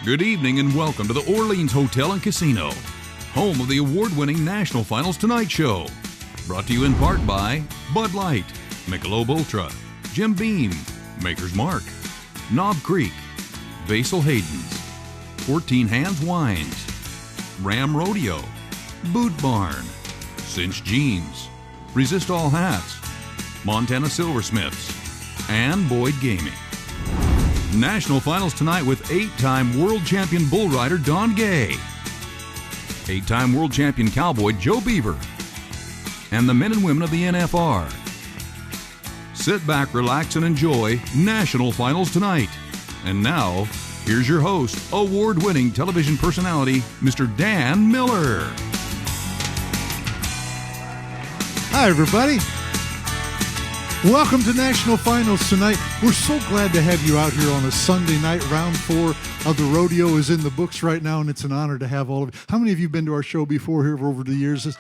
Good evening and welcome to the Orleans Hotel and Casino, home of the award-winning National Finals Tonight Show. Brought to you in part by Bud Light, Michelob Ultra, Jim Beam, Maker's Mark, Knob Creek, Basil Hayden's, 14 Hands Wines, Ram Rodeo, Boot Barn, Cinch Jeans, Resist All Hats, Montana Silversmiths, and Boyd Gaming. National Finals tonight with 8-time world champion bull rider Donny Gay, 8-time world champion cowboy Joe Beaver, and the men and women of the NFR. Sit back, relax, and enjoy National Finals tonight. And now, here's your host, award-winning television personality, Mr. Dan Miller. Hi, everybody. Welcome to National Finals tonight. We're so glad to have you out here on a Sunday night. Round 4 of the rodeo is in the books right now, and it's an honor to have all of you. How many of you have been to our show before here over the years?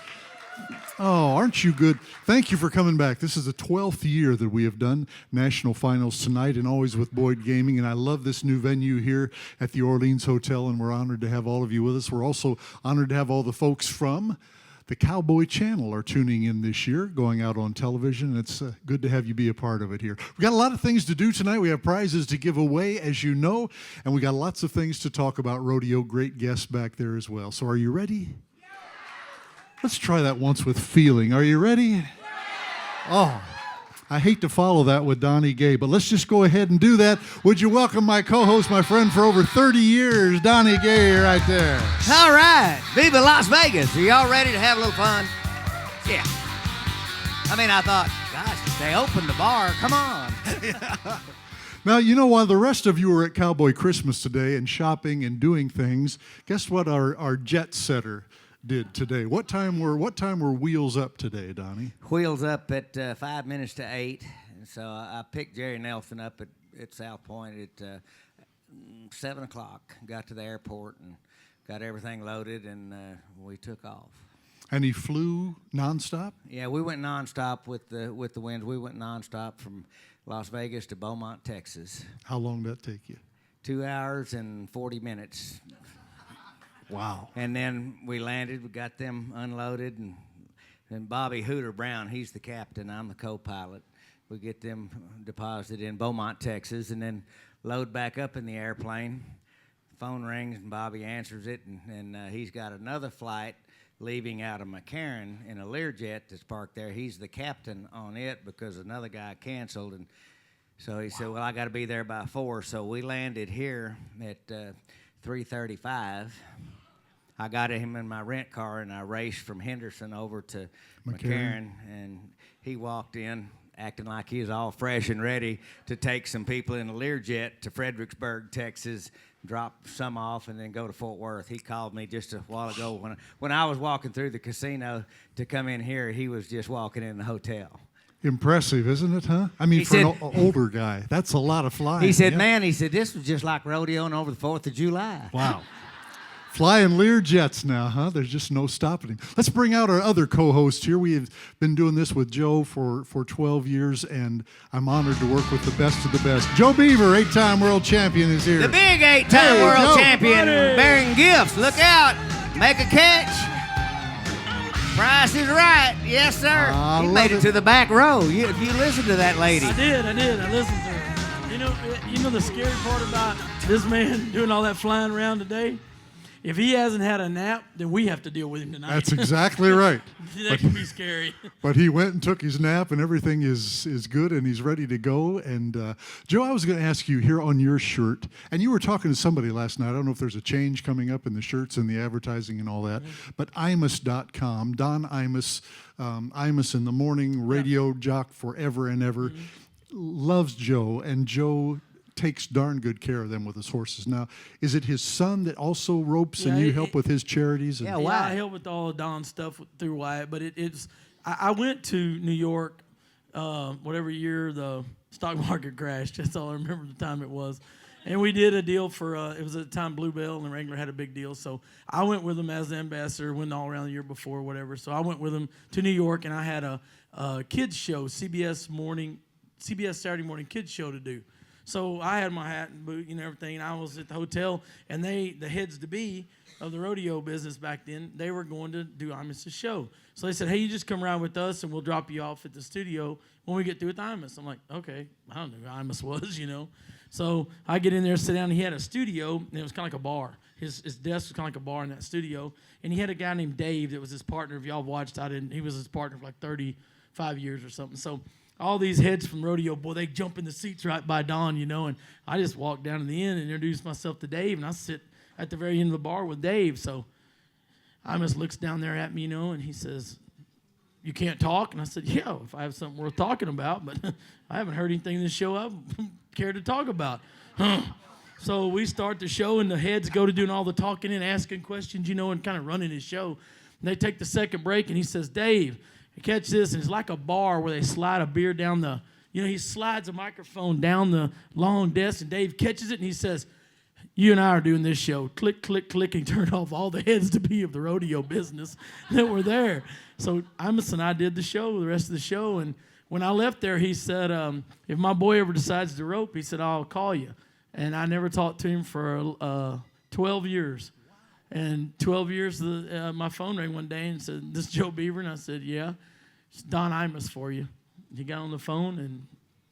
Oh, aren't you good? Thank you for coming back. This is the 12th year that we have done National Finals tonight, and always with Boyd Gaming. And I love this new venue here at the Orleans Hotel, and we're honored to have all of you with us. We're also honored to have all the folks from the Cowboy Channel are tuning in this year, going out on television. It's good to have you be a part of it here. We've got a lot of things to do tonight. We have prizes to give away, as you know, and we got lots of things to talk about rodeo. Great guests back there as well. So are you ready? Let's try that once with feeling. Are you ready? Oh, I hate to follow that with Donny Gay, but let's just go ahead and do that. Would you welcome my co-host, my friend for over 30 years, Donny Gay, right there. All right. Viva Las Vegas. Are y'all ready to have a little fun? Yeah. I mean, I thought, gosh, they opened the bar. Come on. Yeah. Now, you know, while the rest of you were at Cowboy Christmas today and shopping and doing things, guess what our jet setter did today? What time were wheels up today, Donny? Wheels up at 5 minutes to 8. And so I picked Jerry Nelson up at South Point at 7 o'clock. Got to the airport and got everything loaded, and we took off. And he flew nonstop? Yeah, we went nonstop with the winds. We went nonstop from Las Vegas to Beaumont, Texas. How long did that take you? 2 hours and 40 minutes. Wow. And then we landed, we got them unloaded, and Bobby Hooter Brown, he's the captain, I'm the co-pilot. We get them deposited in Beaumont, Texas, and then load back up in the airplane. Phone rings, and Bobby answers it, and he's got another flight leaving out of McCarran in a Learjet that's parked there. He's the captain on it because another guy canceled, and so he said, well, I got to be there by 4, so we landed here at 3:35. I got him in my rent car, and I raced from Henderson over to McCarran, and he walked in acting like he was all fresh and ready to take some people in a Learjet to Fredericksburg, Texas, drop some off, and then go to Fort Worth. He called me just a while ago when I was walking through the casino to come in here. He was just walking in the hotel. Impressive, isn't it, huh? I mean, an older guy, that's a lot of flying. He said, man, this was just like rodeoing over the 4th of July. Wow. Flying Learjets now, huh? There's just no stopping him. Let's bring out our other co-host here. We have been doing this with Joe for 12 years, and I'm honored to work with the best of the best. Joe Beaver, 8-time world champion, is here. The big 8-time world champion, bearing gifts. Look out. Make a catch. Price is right. Yes, sir. He made it to the back row. You listened to that lady. I did. I listened to her. You know the scary part about this man doing all that flying around today? If he hasn't had a nap, then we have to deal with him tonight. That's exactly right. That can be scary. But he went and took his nap, and everything is good, and he's ready to go. And Joe, I was going to ask you here on your shirt, and you were talking to somebody last night. I don't know if there's a change coming up in the shirts and the advertising and all that, but Imus.com, Don Imus, Imus in the morning, radio jock forever and ever, loves Joe, and Joe takes darn good care of them with his horses. Now, is it his son that also ropes and you help with his charities? Yeah, I help with all of Don's stuff through Wyatt, but I went to New York, whatever year the stock market crashed. That's all I remember the time it was. And we did a deal for, it was at the time Bluebell and the Wrangler had a big deal. So I went with them as the ambassador, went all around the year before, whatever. So I went with them to New York, and I had a kids show, CBS Saturday morning kids show to do. So I had my hat and boot and everything, and I was at the hotel, and the heads-to-be of the rodeo business back then, they were going to do Imus' show. So they said, hey, you just come around with us, and we'll drop you off at the studio when we get through with Imus. I'm like, okay, I don't know who Imus was, So I get in there, sit down, and he had a studio, and it was kind of like a bar. His desk was kind of like a bar in that studio, and he had a guy named Dave that was his partner. If y'all watched, he was his partner for like 35 years or something. So all these heads from rodeo, boy, they jump in the seats right by Don, and I just walked down to the end and introduced myself to Dave, and I sit at the very end of the bar with Dave. So Imus looks down there at me, and he says, you can't talk? And I said, yeah, if I have something worth talking about, but I haven't heard anything in this show I care to talk about. So we start the show, and the heads go to doing all the talking and asking questions, and kind of running his show. And they take the second break, and he says, Dave, catch this, and it's like a bar where they slide a beer down the, he slides a microphone down the long desk, and Dave catches it, and he says, you and I are doing this show. Click, click, click, and turn off all the heads-to-be of the rodeo business that were there. So Imus and I did the show, the rest of the show, and when I left there, he said, if my boy ever decides to rope, he said, I'll call you. And I never talked to him for 12 years. And 12 years, my phone rang one day and said, this is Joe Beaver? And I said, yeah. It's Don Imus for you. He got on the phone, and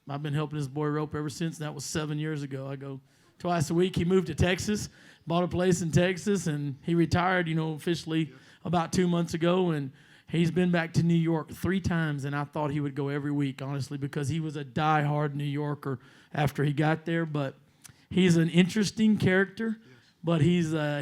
I've been helping this boy rope ever since. That was 7 years ago. I go twice a week. He moved to Texas, bought a place in Texas, and he retired, officially about 2 months ago. And he's been back to New York 3 times, and I thought he would go every week, honestly, because he was a diehard New Yorker after he got there. But he's an interesting character. But he's a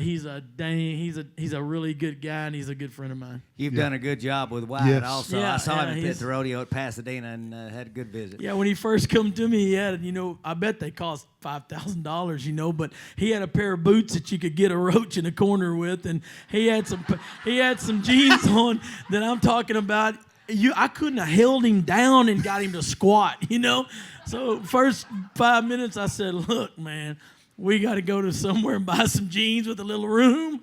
really good guy, and he's a good friend of mine. You've done a good job with Wyatt also. Yeah, I saw him at the rodeo at Pasadena and had a good visit. Yeah, when he first come to me, he had, I bet they cost $5,000, but he had a pair of boots that you could get a roach in a corner with, and he had some jeans on that I'm talking about. I couldn't have held him down and got him to squat, So first 5 minutes, I said, look, man, we got to go to somewhere and buy some jeans with a little room.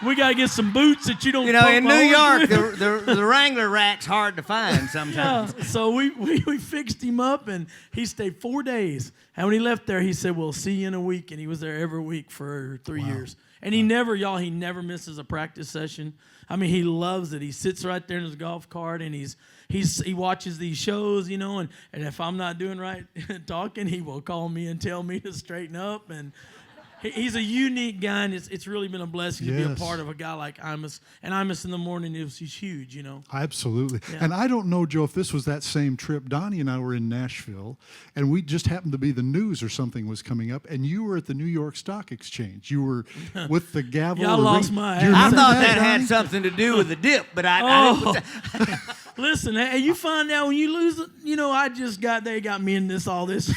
We got to get some boots that you don't. In New York, the Wrangler rack's hard to find sometimes. Yeah, so we fixed him up, and he stayed 4 days. And when he left there, he said, "We'll see you in a week." And he was there every week for 3 years. And he never misses a practice session. I mean, he loves it. He sits right there in his golf cart, and he watches these shows, and if I'm not doing right talking, he will call me and tell me to straighten up. And he's a unique guy, and it's really been a blessing to be a part of a guy like Imus. And Imus in the morning, he's huge, Absolutely. Yeah. And I don't know, Joe, if this was that same trip. Donnie and I were in Nashville, and we just happened to be the news or something was coming up, and you were at the New York Stock Exchange. You were with the gavel. I lost my ass. I thought that had something to do with the dip, but I didn't. Listen, hey, you find out when you lose, they got me in all this.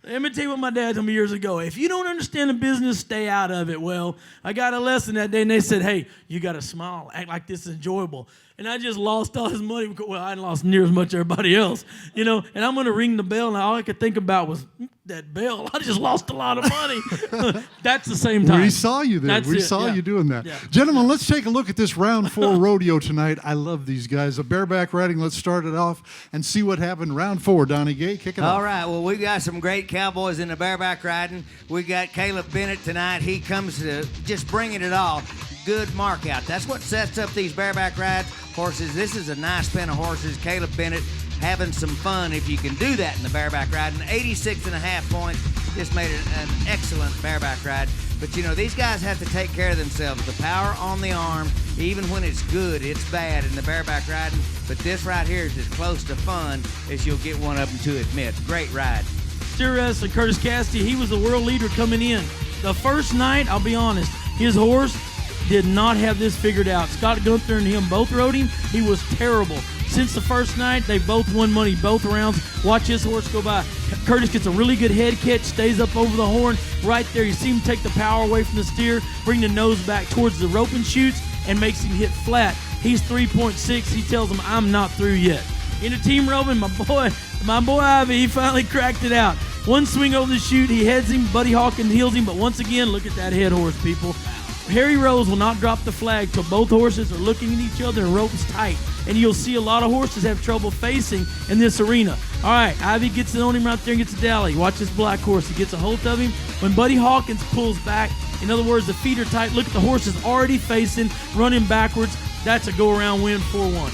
Let me tell you what my dad told me years ago. If you don't understand the business, stay out of it. Well, I got a lesson that day, and they said, hey, you got to smile, act like this is enjoyable. And I just lost all his money. Well, I hadn't lost near as much as everybody else, and I'm going to ring the bell, and all I could think about was that bell. I just lost a lot of money. That's the same time. We saw you there. We saw you doing that. Yeah. Gentlemen, let's take a look at this round 4 rodeo tonight. I love these guys. The bareback riding, let's start it off and see what happened. Round 4, Donny Gay, kick it off. All right, well, we got some great cowboys in the bareback riding. We got Caleb Bennett tonight. He comes to just bringing it all. Good mark out. That's what sets up these bareback rides. Horses, this is a nice pen of horses. Caleb Bennett having some fun if you can do that in the bareback ride. And 86.5 points. This made it an excellent bareback ride. But, these guys have to take care of themselves. The power on the arm, even when it's good, it's bad in the bareback riding. But this right here is as close to fun as you'll get one of them to admit. Great ride. Steer wrestler Curtis Cassidy, he was the world leader coming in. The first night, I'll be honest, his horse did not have this figured out. Scott Gunther and him both rode him. He was terrible. Since the first night, they both won money both rounds. Watch his horse go by. Curtis gets a really good head catch, stays up over the horn. Right there, you see him take the power away from the steer, bring the nose back towards the rope and shoots, and makes him hit flat. He's 3.6. He tells him, I'm not through yet. In the team roping, my boy Ivy, he finally cracked it out. One swing over the chute, he heads him. Buddy Hawkins heals him, but once again, look at that head horse, people. Harry Rose will not drop the flag till both horses are looking at each other and ropes tight. And you'll see a lot of horses have trouble facing in this arena. All right, Ivy gets it on him right there and gets a dally. Watch this black horse. He gets a hold of him. When Buddy Hawkins pulls back, in other words, the feet are tight. Look at the horses already facing, running backwards. That's a go-around win, 4-1.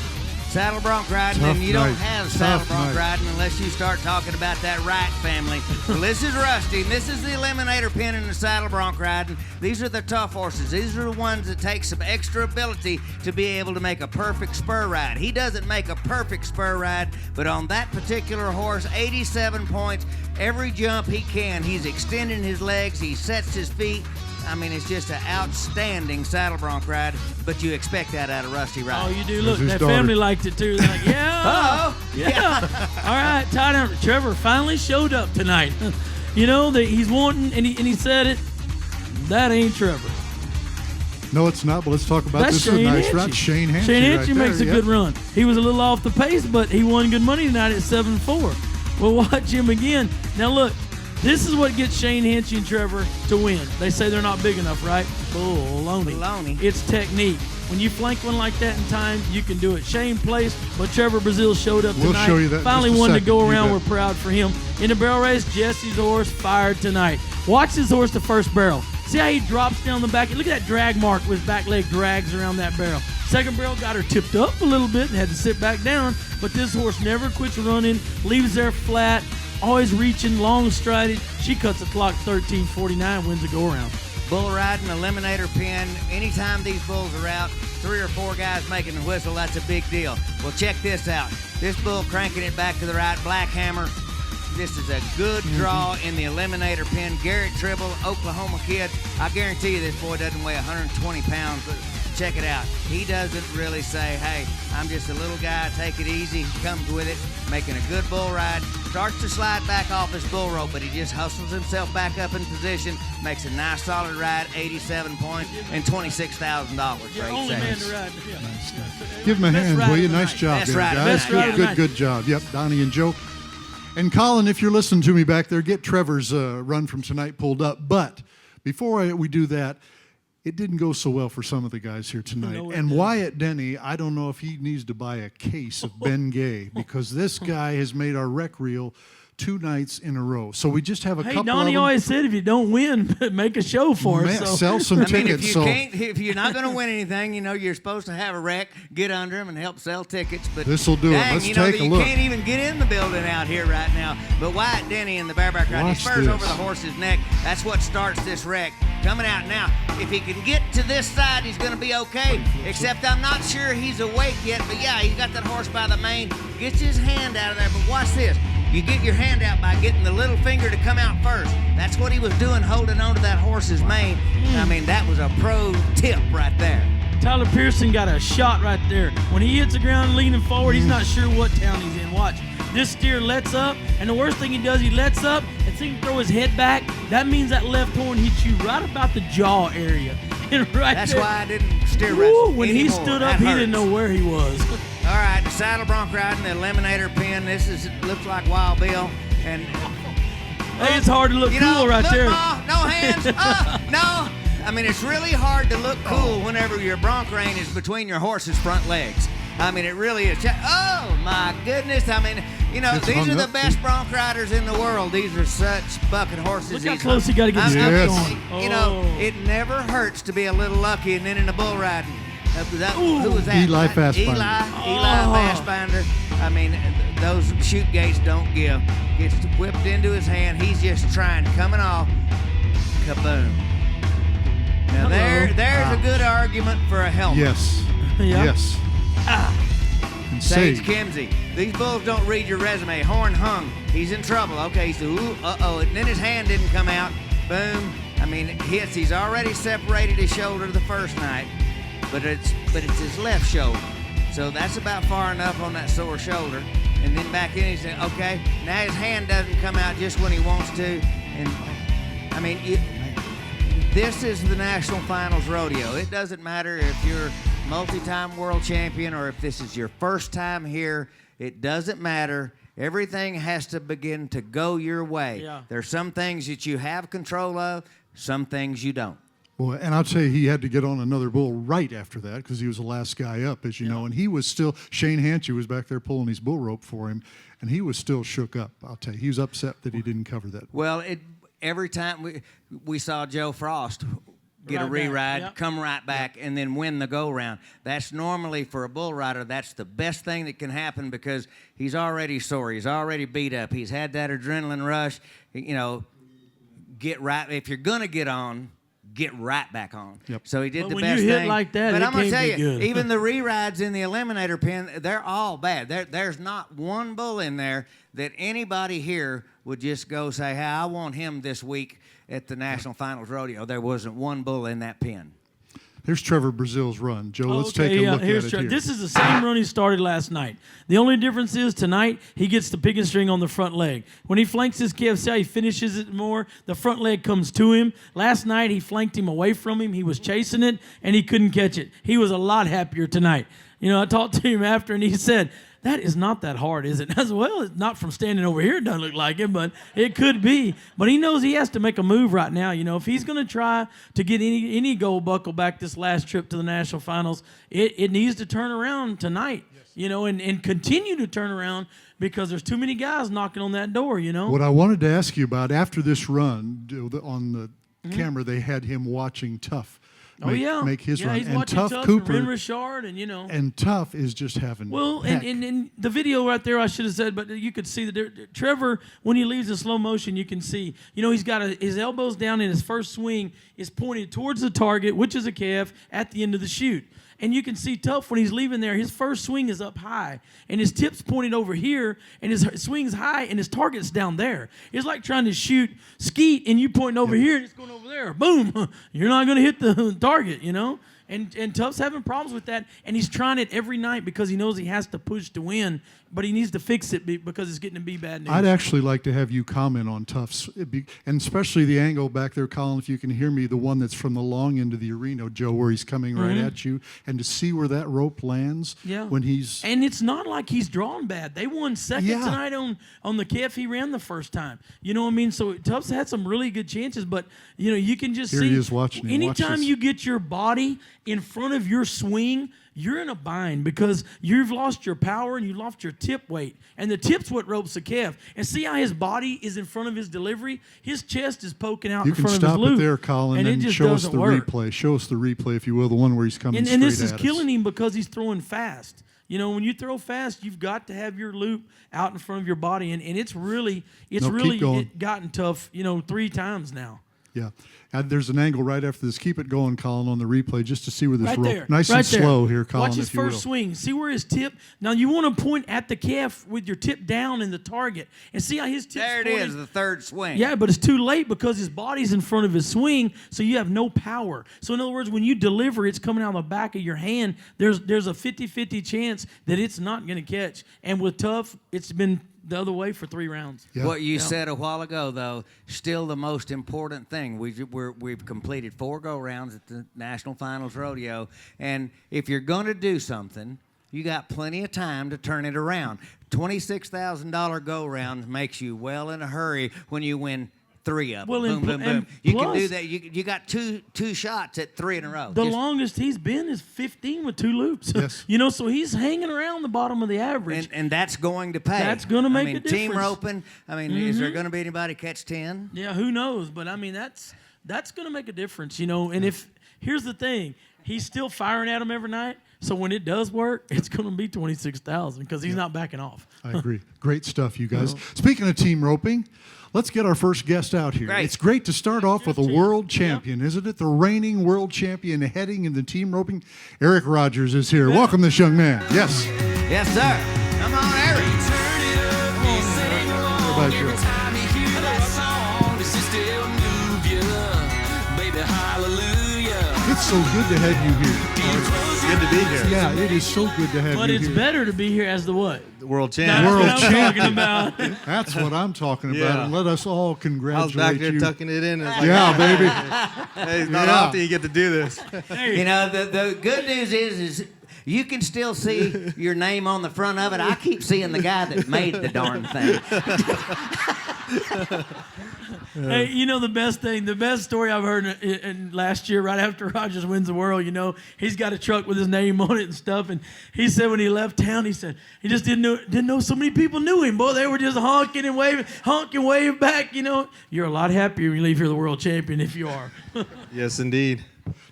Saddle bronc riding, Tough and you night. don't have saddle Tough bronc night. riding unless you start talking about that Wright family. Well, this is Rusty, and this is the eliminator pin in the saddle bronc riding. These are the tough horses. These are the ones that take some extra ability to be able to make a perfect spur ride. He doesn't make a perfect spur ride, but on that particular horse, 87 points, every jump he can, he's extending his legs, he sets his feet. I mean, it's just an outstanding saddle bronc ride, but you expect that out of Rusty Wright. Oh, you do. Look, his that daughter. family liked it too. They're like, yeah. Uh-oh. Yeah. All right, tie down. Trevor finally showed up tonight. You know, that he's wanting, and he said it, that ain't Trevor. No, it's not, but let's talk about That's this. Is a Shane nice Hanchy. ride. Shane Hanchy Shane right Hanchy makes a there, good yep. run. He was a little off the pace, but he won good money tonight at 7-4. We'll watch him again. Now, look. This is what gets Shane Hanchy and Trevor to win. They say they're not big enough, right? Baloney. Baloney. It's technique. When you flank one like that in time, you can do it. Shane placed, but Trevor Brazil showed up We'll tonight. show you that in Finally just a won to second. go You around. bet. We're proud for him. In the barrel race, Jesse's horse fired tonight. Watch this horse the first barrel. See how he drops down the back? Look at that drag mark with his back leg drags around that barrel. Second barrel got her tipped up a little bit and had to sit back down, but this horse never quits running, leaves there flat, always reaching, long strided. She cuts the clock 13:49, wins a go-around. Bull riding, eliminator pin. Anytime these bulls are out, 3 or 4 guys making the whistle, that's a big deal. Well, check this out. This bull cranking it back to the right, Black Hammer. This is a good draw in the eliminator pin. Garrett Tribble, Oklahoma kid. I guarantee you this boy doesn't weigh 120 pounds, but check it out. He doesn't really say, hey, I'm just a little guy, take it easy. He comes with it, making a good bull ride. Starts to slide back off his bull rope, but he just hustles himself back up in position, makes a nice solid ride, 87 points, and $26,000 for You're 8 only man seconds. to ride. Yeah. Give him a Best hand, ride will you? of the Nice night. job Best there, ride of the guys. night. Best ride of Good, the good, good job. Yep, Donnie and Joe. And Colin, if you're listening to me back there, get Trevor's run from tonight pulled up. But before we do that, it didn't go so well for some of the guys here tonight. No, it And didn't. Wyatt Denny, I don't know if he needs to buy a case of Ben Gay because this guy has made our rec reel 2 nights in a row. So we just have a Hey, couple Donnie of them. always said if you don't win, make a show for us. So. Sell some I mean, tickets. if you so can't, if you're not going to win anything, you know you're supposed to have a wreck, get under them, and help sell tickets. But This'll do it. dang, Let's you know take that a you look. can't even get in the building out here right now. But Wyatt Denny and the bareback ride, he Watch spurs this. over the horse's neck. That's what starts this wreck. Coming out now. If he can get to this side, he's going to be okay. Except I'm not sure he's awake yet. But yeah, he's got that horse by the mane. Gets his hand out of there. But watch this. You get your hand out by getting the little finger to come out first. That's what he was doing, holding on to that horse's mane. I mean, that was a pro tip right there. Tyler Pearson got a shot right there. When he hits the ground leaning forward, he's not sure what town he's in. Watch. This steer lets up, and the worst thing he does, he lets up, and so he can throw his head back. That means that left horn hits you right about the jaw area. And right That's there. why I didn't steer Woo, wrestle when he anymore. stood up, That he hurts. didn't know where he was. All right, the saddle bronc riding, the eliminator pin. This looks like Wild Bill. And Hey, it's hard to look you cool know, right look, there. Ma, no hands. No. I mean, it's really hard to look cool whenever your bronc rein is between your horse's front legs. I mean, it really is. Oh, my goodness. I mean, you know, It's these hung are the up, best too. bronc riders in the world. These are such bucket horses. Look how These- close he got to get his I'm- Yes. steps going. You know, Oh. it never hurts to be a little lucky, and then in the bull riding. Who was that? Eli Fastbinder. Eli Oh. Fastbinder. I mean, those shoot gates don't give. Gets whipped into his hand. He's just trying, coming off. Kaboom. Now Hello. there's a good argument for a helmet. yes. Yeah. Yes. And Sage Sage. Kimsey. These bulls don't read your resume. Horn hung. He's in trouble. Okay, he said, ooh, uh-oh. And then his hand didn't come out. Boom. I mean, it hits. He's already separated his shoulder the first night, but it's his left shoulder. So that's about far enough on that sore shoulder. And then back in, he said, okay, now his hand doesn't come out just when he wants to. And, I mean, this is the National Finals Rodeo. It doesn't matter if you're multi-time world champion or if this is your first time here. It doesn't matter. Everything has to begin to go your way. Yeah. There's some things that you have control of, some things you don't. Well, and I'll tell you, he had to get on another bull right after that because he was the last guy up, as you know. And he was still, Shane Hanchy was back there pulling his bull rope for him, and he was still shook up, I'll tell you. He was upset that he didn't cover that. Well, every time we saw Joe Frost get a re-ride, come right back, and then win the go-round. That's normally, for a bull rider, that's the best thing that can happen because he's already sore. He's already beat up. He's had that adrenaline rush. You know, get right. If you're going to get on, get right back on. Yep. So he did the when best you hit thing. like that, but it I'm gonna can't tell be you, good. even the re-rides in the eliminator pen, they're all bad. There's not one bull in there that anybody here would just go say, hey, I want him this week at the National Finals Rodeo. There wasn't one bull in that pen. Here's Trevor Brazil's run. Joe, let's take a look at it here. This is the same run he started last night. The only difference is tonight he gets the picking string on the front leg. When he flanks his calf, see how he finishes it more? The front leg comes to him. Last night he flanked him away from him. He was chasing it, and he couldn't catch it. He was a lot happier tonight. You know, I talked to him after, and he said, that is not that hard, is it? As well, it's not from standing over here. It doesn't look like it, but it could be. But he knows he has to make a move right now. You know, if he's going to try to get any gold buckle back this last trip to the National Finals, it needs to turn around tonight, you know, and continue to turn around because there's too many guys knocking on that door, you know. What I wanted to ask you about, after this run, on the camera, they had him watching Tough. Make his run. He's and watching Tough Tough Cooper and Richard, and you know. And Tough is just having heck. And the video right there, I should have said, but you could see that Trevor, when he leaves in slow motion, you can see, you know, he's got his elbows down, and his first swing is pointed towards the target, which is a calf, at the end of the chute. And you can see Tough when he's leaving there, his first swing is up high, and his tip's pointed over here, and his swing's high, and his target's down there. It's like trying to shoot skeet, and you pointing over here, and it's going over there. Boom! You're not going to hit the target, you know? And Tough's having problems with that, and he's trying it every night because he knows he has to push to win, but he needs to fix it because it's getting to be bad news. I'd actually like to have you comment on Tough's, and especially the angle back there, Colin, if you can hear me, the one that's from the long end of the arena, Joe, where he's coming right at you, and to see where that rope lands when he's... And it's not like he's drawn bad. They won second tonight on the calf he ran the first time. You know what I mean? So Tough's had some really good chances, but, you know, you can just Here see... he is watching him. Anytime you get your body in front of your swing, you're in a bind because you've lost your power and you lost your tip weight. And the tip's what ropes the calf. And see how his body is in front of his delivery? His chest is poking out in front of his loop. You can stop it there, Colin, and show us the replay. Show us the replay, if you will, the one where he's coming straight at us. And this is killing him because he's throwing fast. You know, when you throw fast, you've got to have your loop out in front of your body. And it's really gotten tough, you know, 3 times now. Yeah. And there's an angle right after this. Keep it going, Colin, on the replay just to see where this right rope... There, nice right and there. slow here, Colin, Watch his first swing. See where his tip... Now, you want to point at the calf with your tip down in the target. And see how his tip's There it is, the third swing. Yeah, but it's too late because his body's in front of his swing, so you have no power. So, in other words, when you deliver, it's coming out of the back of your hand. There's a 50-50 chance that it's not going to catch. And with Tough, it's been... the other way for 3 rounds. Yeah. What you said a while ago, though, still the most important thing. We've completed 4 go-rounds at the National Finals Rodeo, and if you're going to do something, you got plenty of time to turn it around. $26,000 go-round makes you well in a hurry when you win 3 of them. Well, boom, boom, boom. You can do that. You got two shots at 3 in a row. The longest he's been is 15 with 2 loops. Yes. You know, so he's hanging around the bottom of the average. And that's going to pay. That's going to make a difference. Team roping. I mean, is there going to be anybody catch 10? Yeah, who knows? But, I mean, that's going to make a difference, you know. And here's the thing. He's still firing at him every night. So when it does work, it's going to be $26,000 because he's not backing off. I agree. Great stuff, you guys. Speaking of team roping, let's get our first guest out here. Great. It's great to start off with a world champion, isn't it? The reigning world champion heading in the team roping. Erich Rogers is here. Welcome this young man. Yes. Yes, sir. Come on, Eric. How about you? It's so good to have you here. Good to be here. Yeah, it is so good to have But you it's here. better to be here as the what? The world That's champ. World what I'm champion. talking about. That's what I'm talking about. Yeah. And let us all I was congratulate back there you. tucking it in. And I was like, Yeah, baby. hey, it's not Yeah. often you get to do this. You know, the good news is you can still see your name on the front of it. I keep seeing the guy that made the darn thing. Hey, you know the best story I've heard in last year, right after Rogers wins the World, he's got a truck with his name on it and stuff, and he said when he left town, he said he just didn't know so many people knew him. Boy, they were just honking and waving back. You're a lot happier when you leave here the world champion if you are. Yes, indeed.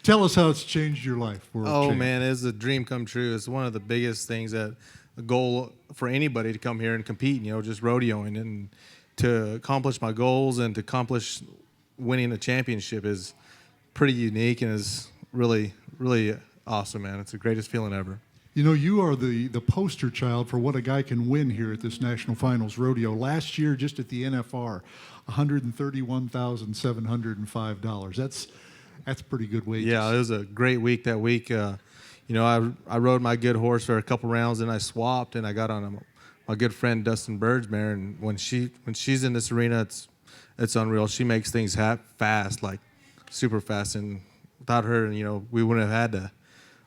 Tell us how it's changed your life. Man, it's a dream come true. It's one of the biggest things a goal for anybody to come here and compete, just rodeoing. And to accomplish my goals and to accomplish winning a championship is pretty unique and is really, really awesome, man. It's the greatest feeling ever. You are the poster child for what a guy can win here at this National Finals Rodeo. Last year, just at the NFR, $131,705. That's pretty good wages. Yeah, it was a great week that week. I rode my good horse for a couple rounds, and I swapped, and I got on my good friend Dustin Bird's mare. And when she's in this arena, it's unreal. She makes things fast, like super fast. And without her, we wouldn't have had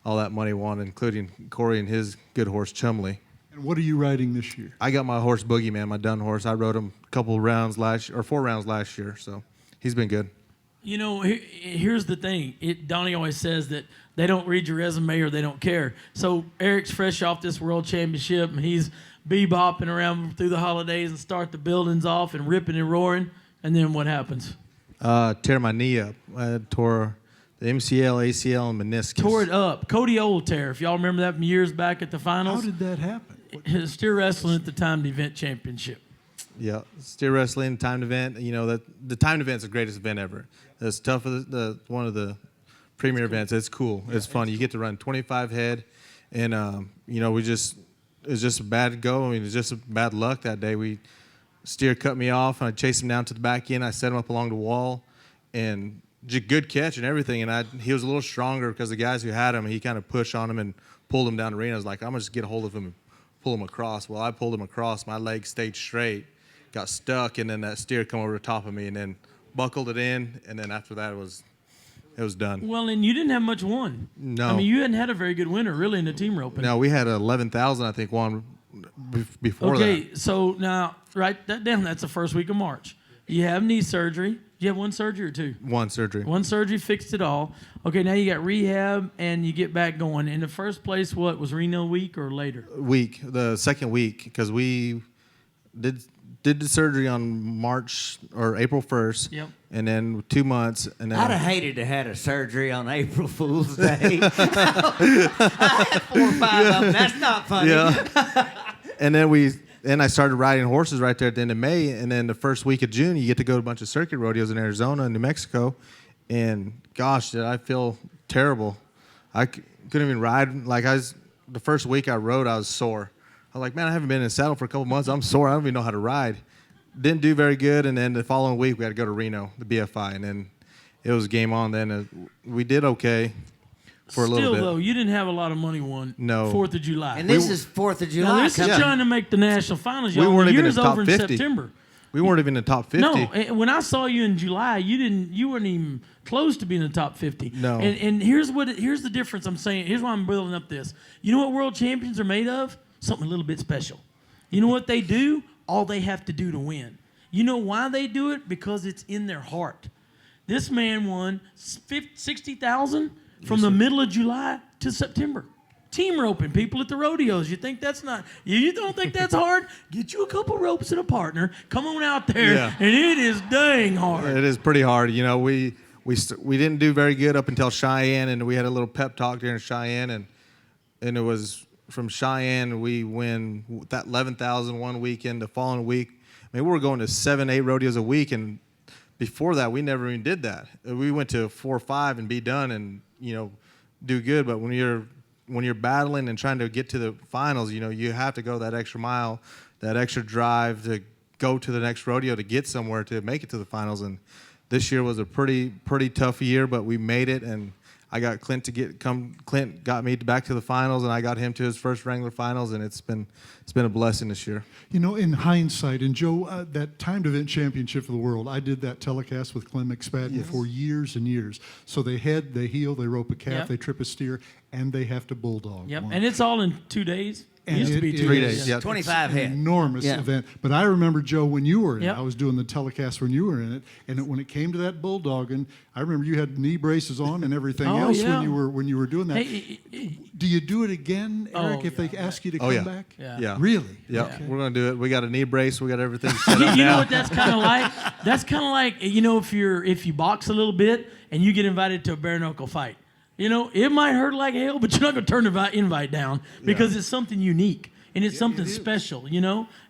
all that money won, including Corey and his good horse Chumley. And what are you riding this year? I got my horse Boogeyman, my dun horse. I rode him a couple rounds 4 rounds last year, so he's been good. Here's the thing. Donny always says that they don't read your resume or they don't care. So Eric's fresh off this world championship, and he's bebopping around through the holidays and start the buildings off and ripping and roaring. And then what happens? Tear my knee up. I tore the MCL, ACL, and meniscus. Tore it up. Cody Old tear. If y'all remember that from years back at the finals. How did that happen? Steer wrestling at the timed event championship. Yeah, steer wrestling, timed event. The timed event's the greatest event ever. It's tough. One of the premier events. It's cool. It's fun. You get to run 25 head, and it's just a bad go. It's just a bad luck that day. Steer cut me off, and I chased him down to the back end. I set him up along the wall, and just good catch and everything. And he was a little stronger because the guys who had him, he kind of pushed on him and pulled him down the arena. I was like, I'm gonna just get a hold of him and pull him across. Well, I pulled him across. My leg stayed straight, got stuck, and then that steer come over the top of me, and then buckled it in, and then after that it was done. Well, and you didn't have much won. No. You hadn't had a very good winner, really, in the team roping. No, we had 11,000, I think, won before that. Okay, so now, write that down. That's the first week of March. You have knee surgery. You have one surgery or two? One surgery. One surgery fixed it all. Okay, now you got rehab, and you get back going. In the first place, what, was Reno week or later? Week, the second week, because we did the surgery on March or April 1st. Yep. And then 2 months. And then I'd have hated to have had a surgery on April Fool's Day. I had 4 or 5 of them. That's not funny. Yeah. And then I started riding horses right there at the end of May. And then the first week of June, you get to go to a bunch of circuit rodeos in Arizona and New Mexico. And gosh, did I feel terrible. I couldn't even ride. The first week I rode, I was sore. I was like, man, I haven't been in a saddle for a couple months. I'm sore. I don't even know how to ride. Didn't do very good. And then the following week, we had to go to Reno, the BFI. And then it was game on then. We did okay for a little bit. Still, though, you didn't have a lot of money won. No. 4th of July. And this is 4th of July. Now, this is trying to make the national finals. Y'all. We weren't even in Year's the top over 50. in September. We weren't even in the top 50. No, and when I saw you in July, you weren't even close to being in the top 50. No. And here's the difference I'm saying. Here's why I'm building up this. You know what world champions are made of? Something a little bit special. You know what they do? All they have to do to win. You know why they do it? Because it's in their heart. This man won $60,000 from the middle of July to September. Team roping people at the rodeos. You think that's not? You don't think that's hard? Get you a couple ropes and a partner. Come on out there, and it is dang hard. It is pretty hard. We didn't do very good up until Cheyenne, and we had a little pep talk during Cheyenne, and it was from Cheyenne we win that 11,000 one weekend. The following week, we were going to 7-8 rodeos a week, and before that we never even did that. We went to 4 or 5 and be done, and do good. But when you're battling and trying to get to the finals, you have to go that extra mile, that extra drive to go to the next rodeo to get somewhere to make it to the finals. And this year was a pretty tough year, but we made it. And I got Clint Clint got me back to the finals, and I got him to his first Wrangler finals, and it's been a blessing this year. In hindsight, and Joe, that timed event championship for the world, I did that telecast with Clem McSpadden for years and years. So they head, they heel, they rope a calf, they trip a steer, and they have to bulldog. Yep, one. and it's all in 2 days. And used to be 2 3 days. days. Yeah. Yeah. 25 an head. enormous Yeah. event. But I remember, Joe, when you were in Yep. it, I was doing the telecast when you were in it, and when it came to that bulldogging, I remember you had knee braces on and everything Oh, else yeah. when you were doing that. Hey, Do you do it again, Eric, if they ask you to come yeah. back? Yeah. Yeah. Really? Yeah, Okay. we're gonna do it. We got a knee brace. We got everything set up you now. know what that's kind of like? That's kind of like, if you box a little bit and you get invited to a bare knuckle fight. It might hurt like hell, but you're not going to turn the invite down because it's something unique and it's something special,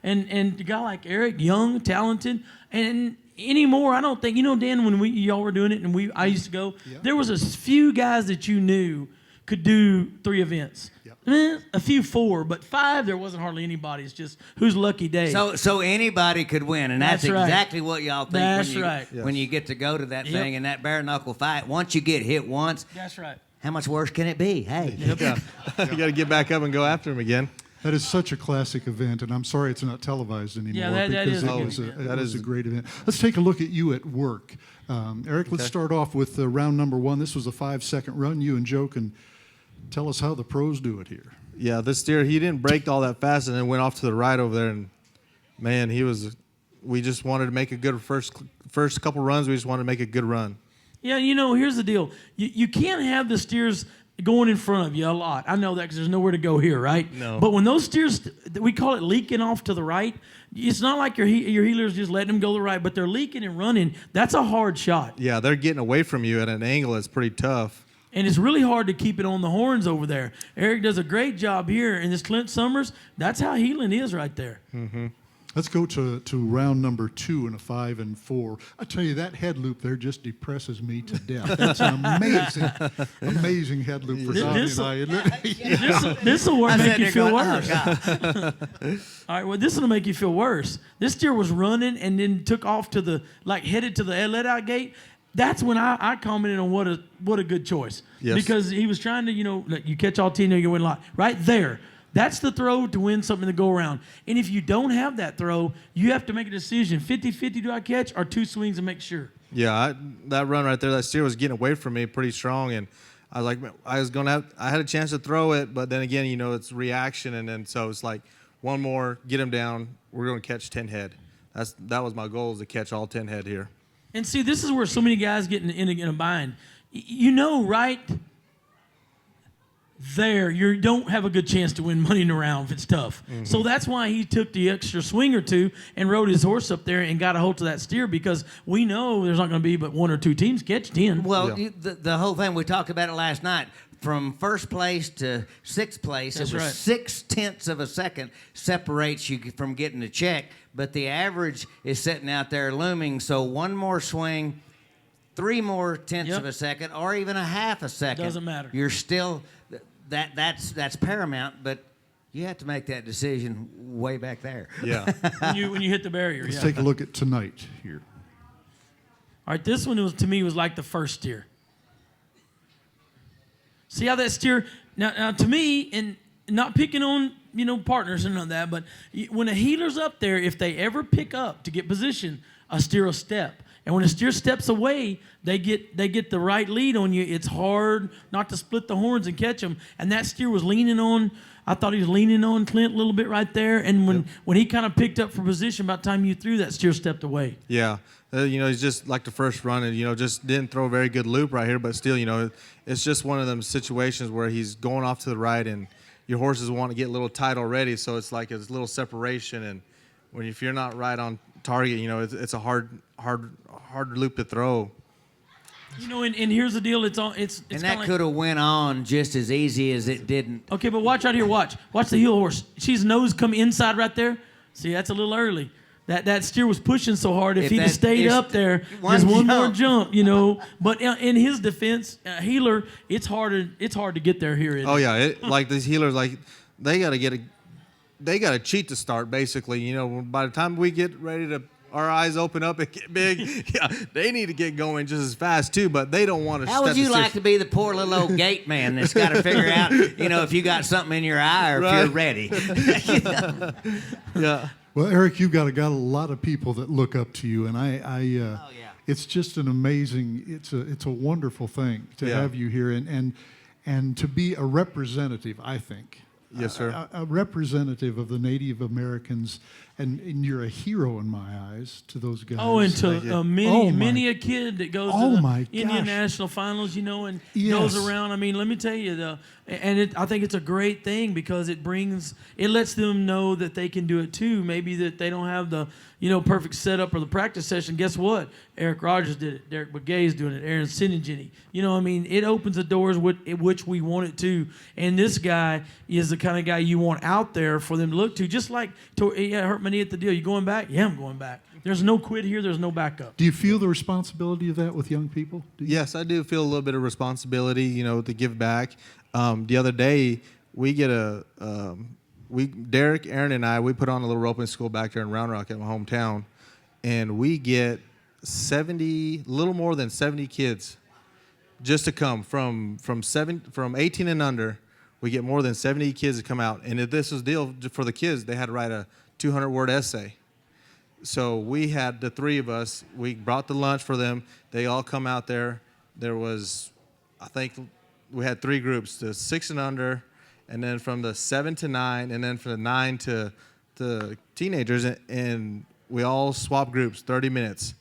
And a guy like Eric, young, talented, and anymore, I don't think, Dan, when y'all were doing it and I used to go, there was a few guys that you knew could do 3 events. A few 4, but 5, there wasn't hardly anybody. It's just whose lucky day. So anybody could win, and that's right. exactly what y'all think That's right. when you get to go to that Yep. thing and that bare knuckle fight. Once you get hit once, That's right. how much worse can it be? Hey, You got to get back up and go after him again. That is such a classic event, and I'm sorry it's not televised anymore Yeah, that because is it a was, good a, event. it was a great event. Let's take a look at you at work. Eric, let's start off with round number 1. This was a 5-second run. You and Joe can tell us how the pros do it here. Yeah, this steer, he didn't break all that fast and then went off to the right over there. And, man, we just wanted to make a good first couple runs. We just wanted to make a good run. Yeah, here's the deal. You can't have the steers going in front of you a lot. I know that because there's nowhere to go here, right? No. But when those steers, we call it leaking off to the right, it's not like your heeler's just letting them go to the right, but they're leaking and running. That's a hard shot. Yeah, they're getting away from you at an angle that's pretty tough. And it's really hard to keep it on the horns over there. Eric does a great job here. And this Clint Summers, that's how heeling is right there. Mm-hmm. Let's go to round number 2 in a 5 and 4. I tell you, that head loop there just depresses me to death. That's an amazing head loop for Donny and I. This will I make said you they're feel going, worse. "Oh, God." All right, well, this will make you feel worse. This steer was running and then took off headed to the let-out gate. That's when I commented on what a good choice. Yes. Because he was trying to, you catch all 10, you win a lot. Right there. That's the throw to win something to go around. And if you don't have that throw, you have to make a decision. 50-50 do I catch or 2 swings and make sure? Yeah, that run right there, that steer was getting away from me pretty strong. And I was like, I had a chance to throw it, but then again, it's reaction. And then so it's like, one more, get him down. We're going to catch 10 head. That was my goal, is to catch all 10 head here. And see, this is where so many guys get in a bind. Right there, you don't have a good chance to win money in a round if it's tough. Mm-hmm. So that's why he took the extra swing or 2 and rode his horse up there and got a hold of that steer, because we know there's not going to be but 1 or 2 teams catch 10. Well, the whole thing, we talked about it last night. From first place to 6th place, That's it was right. 0.6 of a second separates you from getting a check. But the average is sitting out there looming. So 1 more swing, 3 more tenths of a second, or even a half a second. Doesn't matter. You're still that's paramount. But you have to make that decision way back there. Yeah. when you hit the barrier. Let's take a look at tonight here. All right, this one to me was like the first steer. See how that steer now to me, and not picking on partners and none of that, but when a heeler's up there, if they ever pick up to get position, a steer will step. And when a steer steps away, they get the right lead on you. It's hard not to split the horns and catch them. And that steer was leaning on. I thought he was leaning on Clint a little bit right there. And when he kind of picked up for position, about the time you threw, that steer stepped away. Yeah. He's just like the first run and, just didn't throw a very good loop right here. But still, it's just one of them situations where he's going off to the right and your horses want to get a little tight already. So it's like a little separation. And if you're not right on target, it's a hard loop to throw. And here's the deal. It's And that could have went on just as easy as it didn't. Okay, but watch out here. Watch the heel horse. She's nose come inside right there. See, that's a little early. That steer was pushing so hard. If he'd have stayed up there, just one more jump, But in his defense, heeler, it's hard to get there here. Oh yeah, like these heelers, like they got to cheat to start basically. By the time we get ready to. Our eyes open up and get big. Yeah, they need to get going just as fast too, but they don't want to. How would you like to be the poor little old gate man that's got to figure out, if you got something in your eye or if you're ready? Yeah. Well, Eric, you've got a lot of people that look up to you, and it's just an amazing. It's a wonderful thing to have you here, and to be a representative, I think, Yes, sir. a representative of the Native Americans, and you're a hero in my eyes to those guys. Oh, and to many a kid that goes to the Indian gosh. National Finals, and Yes. goes around. I mean, let me tell you, I think it's a great thing because it lets them know that they can do it too. Maybe that they don't have the perfect setup or the practice session. Guess what? Erich Rogers did it. Erich Gay's doing it. Aaron Sinigini. It opens the doors which we want it to. And this guy is the kind of guy you want out there for them to look to. Just like, hurt my knee at the deal. You going back? Yeah, I'm going back. There's no quit here. There's no backup. Do you feel the responsibility of that with young people? Yes, I do feel a little bit of responsibility, to give back. The other day, we get Derek, Aaron, and I, we put on a little roping school back there in Round Rock at my hometown, and we get a little more than 70 kids just to come from 18 and under. We get more than 70 kids to come out, and if this was deal for the kids, they had to write a 200-word essay. So we had the three of us. We brought the lunch for them. They all come out there. There was, I think, we had three groups: the 6 and under, and then from the 7 to 9, and then from the 9 to the teenagers, and we all swapped groups, 30 minutes.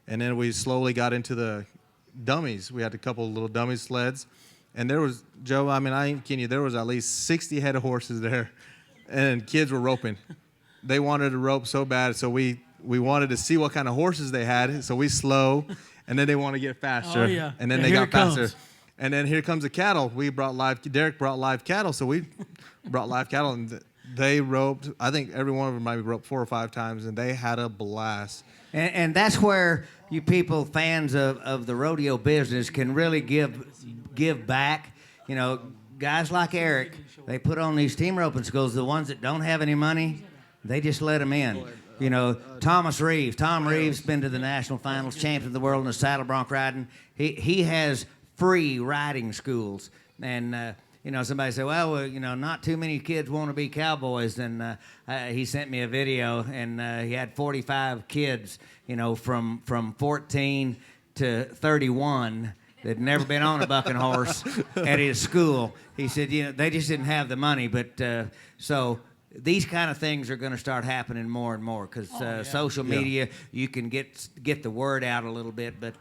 And then we slowly got into the dummies. We had a couple of little dummy sleds. And there was, Joe, I ain't kidding you, there was at least 60 head of horses there, and kids were roping. They wanted to rope so bad, so we wanted to see what kind of horses they had, so we slow, and then they want to get faster. Oh, yeah. And then they got faster. And then here comes the cattle. Derek brought live cattle, so we brought live cattle, and they roped. I think every one of them might be roped 4 or 5 times, and they had a blast. And that's where you people, fans of the rodeo business, can really give back. Guys like Eric, they put on these team roping schools. The ones that don't have any money, they just let them in. Thomas Reeves. Tom Reeves been to the National Finals, champion of the world in the saddle bronc riding. He has free riding schools. And, somebody said, well, not too many kids want to be cowboys. And he sent me a video, and he had 45 kids, from 14 to 31 that had never been on a bucking horse at his school. He said, they just didn't have the money. But so these kind of things are going to start happening more and more because social media, you can get the word out a little bit, but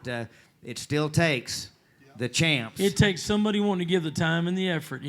it still takes the champs. It takes somebody wanting to give the time and the effort,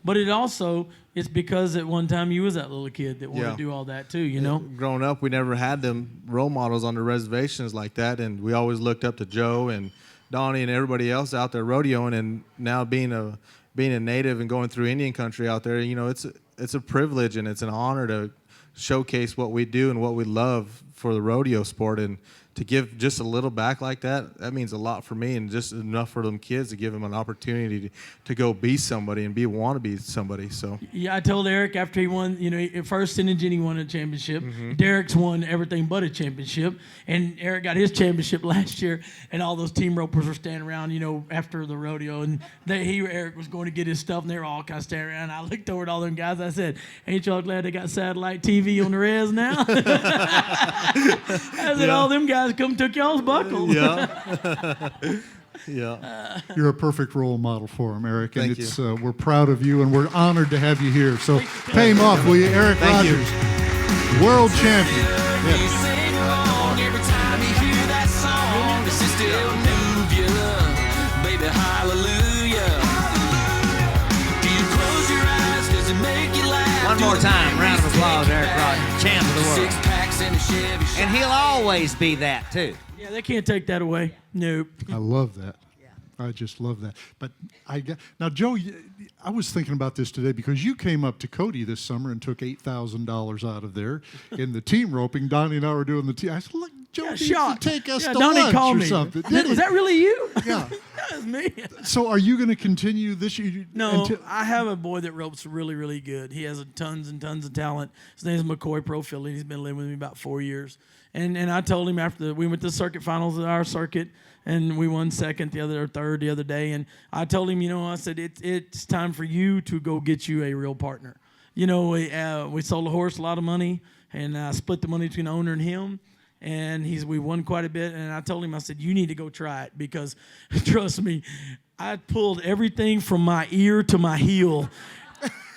But it's because at one time you was that little kid that wanted to do all that too, Growing up, we never had them role models on the reservations like that, and we always looked up to Joe and Donny and everybody else out there rodeoing. And now being a native and going through Indian country out there, it's a privilege and it's an honor to showcase what we do and what we love for the rodeo sport. And to give just a little back like that means a lot for me, and just enough for them kids to give them an opportunity to go be somebody and want to be somebody. So yeah, I told Eric after he won, first Sinigini won a championship. Mm-hmm. Derek's won everything but a championship, and Eric got his championship last year. And all those team ropers were standing around, after the rodeo, and Eric was going to get his stuff, and they were all kind of standing around. And I looked over at all them guys. I said, "Ain't y'all glad they got satellite TV on the res now?" I said, "All them guys come took y'all's buckle." Yeah. Yeah. You're a perfect role model for him, Eric. Thank and you. We're proud of you, and we're honored to have you here. So pay him off, will you? Erich Thank you. Rogers, world champion. Yes. One more time, round of applause, Erich Rogers, champ of the world. And he'll always be that, too. Yeah, they can't take that away. Nope. I love that. I just love that. But now, Joe, I was thinking about this today because you came up to Cody this summer and took $8,000 out of there in the team roping. Donnie and I were doing the team. I said, "Look, Joe needs to take us to Donnie lunch called or me. something." Was that really you? Yeah. That was me. So are you going to continue this year? No, I have a boy that ropes really, really good. He has tons and tons of talent. His name is McCoy Pro Philly. He's been living with me about 4 years. And I told him after we went to the circuit finals at our circuit, and we won third the other day. And I told him, I said, it's time for you to go get you a real partner. We sold a horse, a lot of money, and I split the money between the owner and him. And we won quite a bit. And I told him, I said, you need to go try it because, trust me, I pulled everything from my ear to my heel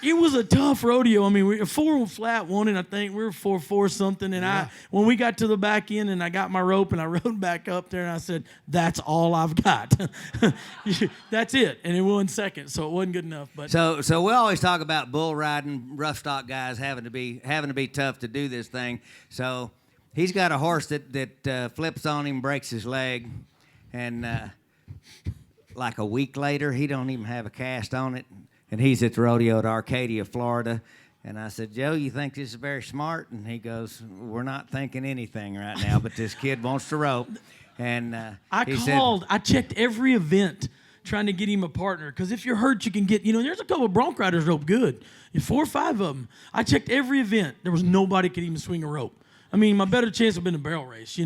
It was a tough rodeo. I mean, we 4 flat won it, I think. We were 4-4 something. And when we got to the back end and I got my rope and I rode back up there and I said, that's all I've got. That's it. And it won second, so it wasn't good enough. But So we always talk about bull riding, rough stock guys having to be tough to do this thing. So he's got a horse that flips on him, breaks his leg, and like a week later, he don't even have a cast on it. And he's at the rodeo at Arcadia, Florida. And I said, Joe, you think this is very smart? And he goes, we're not thinking anything right now, but this kid wants to rope. And I checked every event trying to get him a partner. Because if you're hurt, you can get, there's a couple of bronc riders rope good. 4 or 5 of them. I checked every event. There was nobody could even swing a rope. I mean, my better chance would have been a barrel race,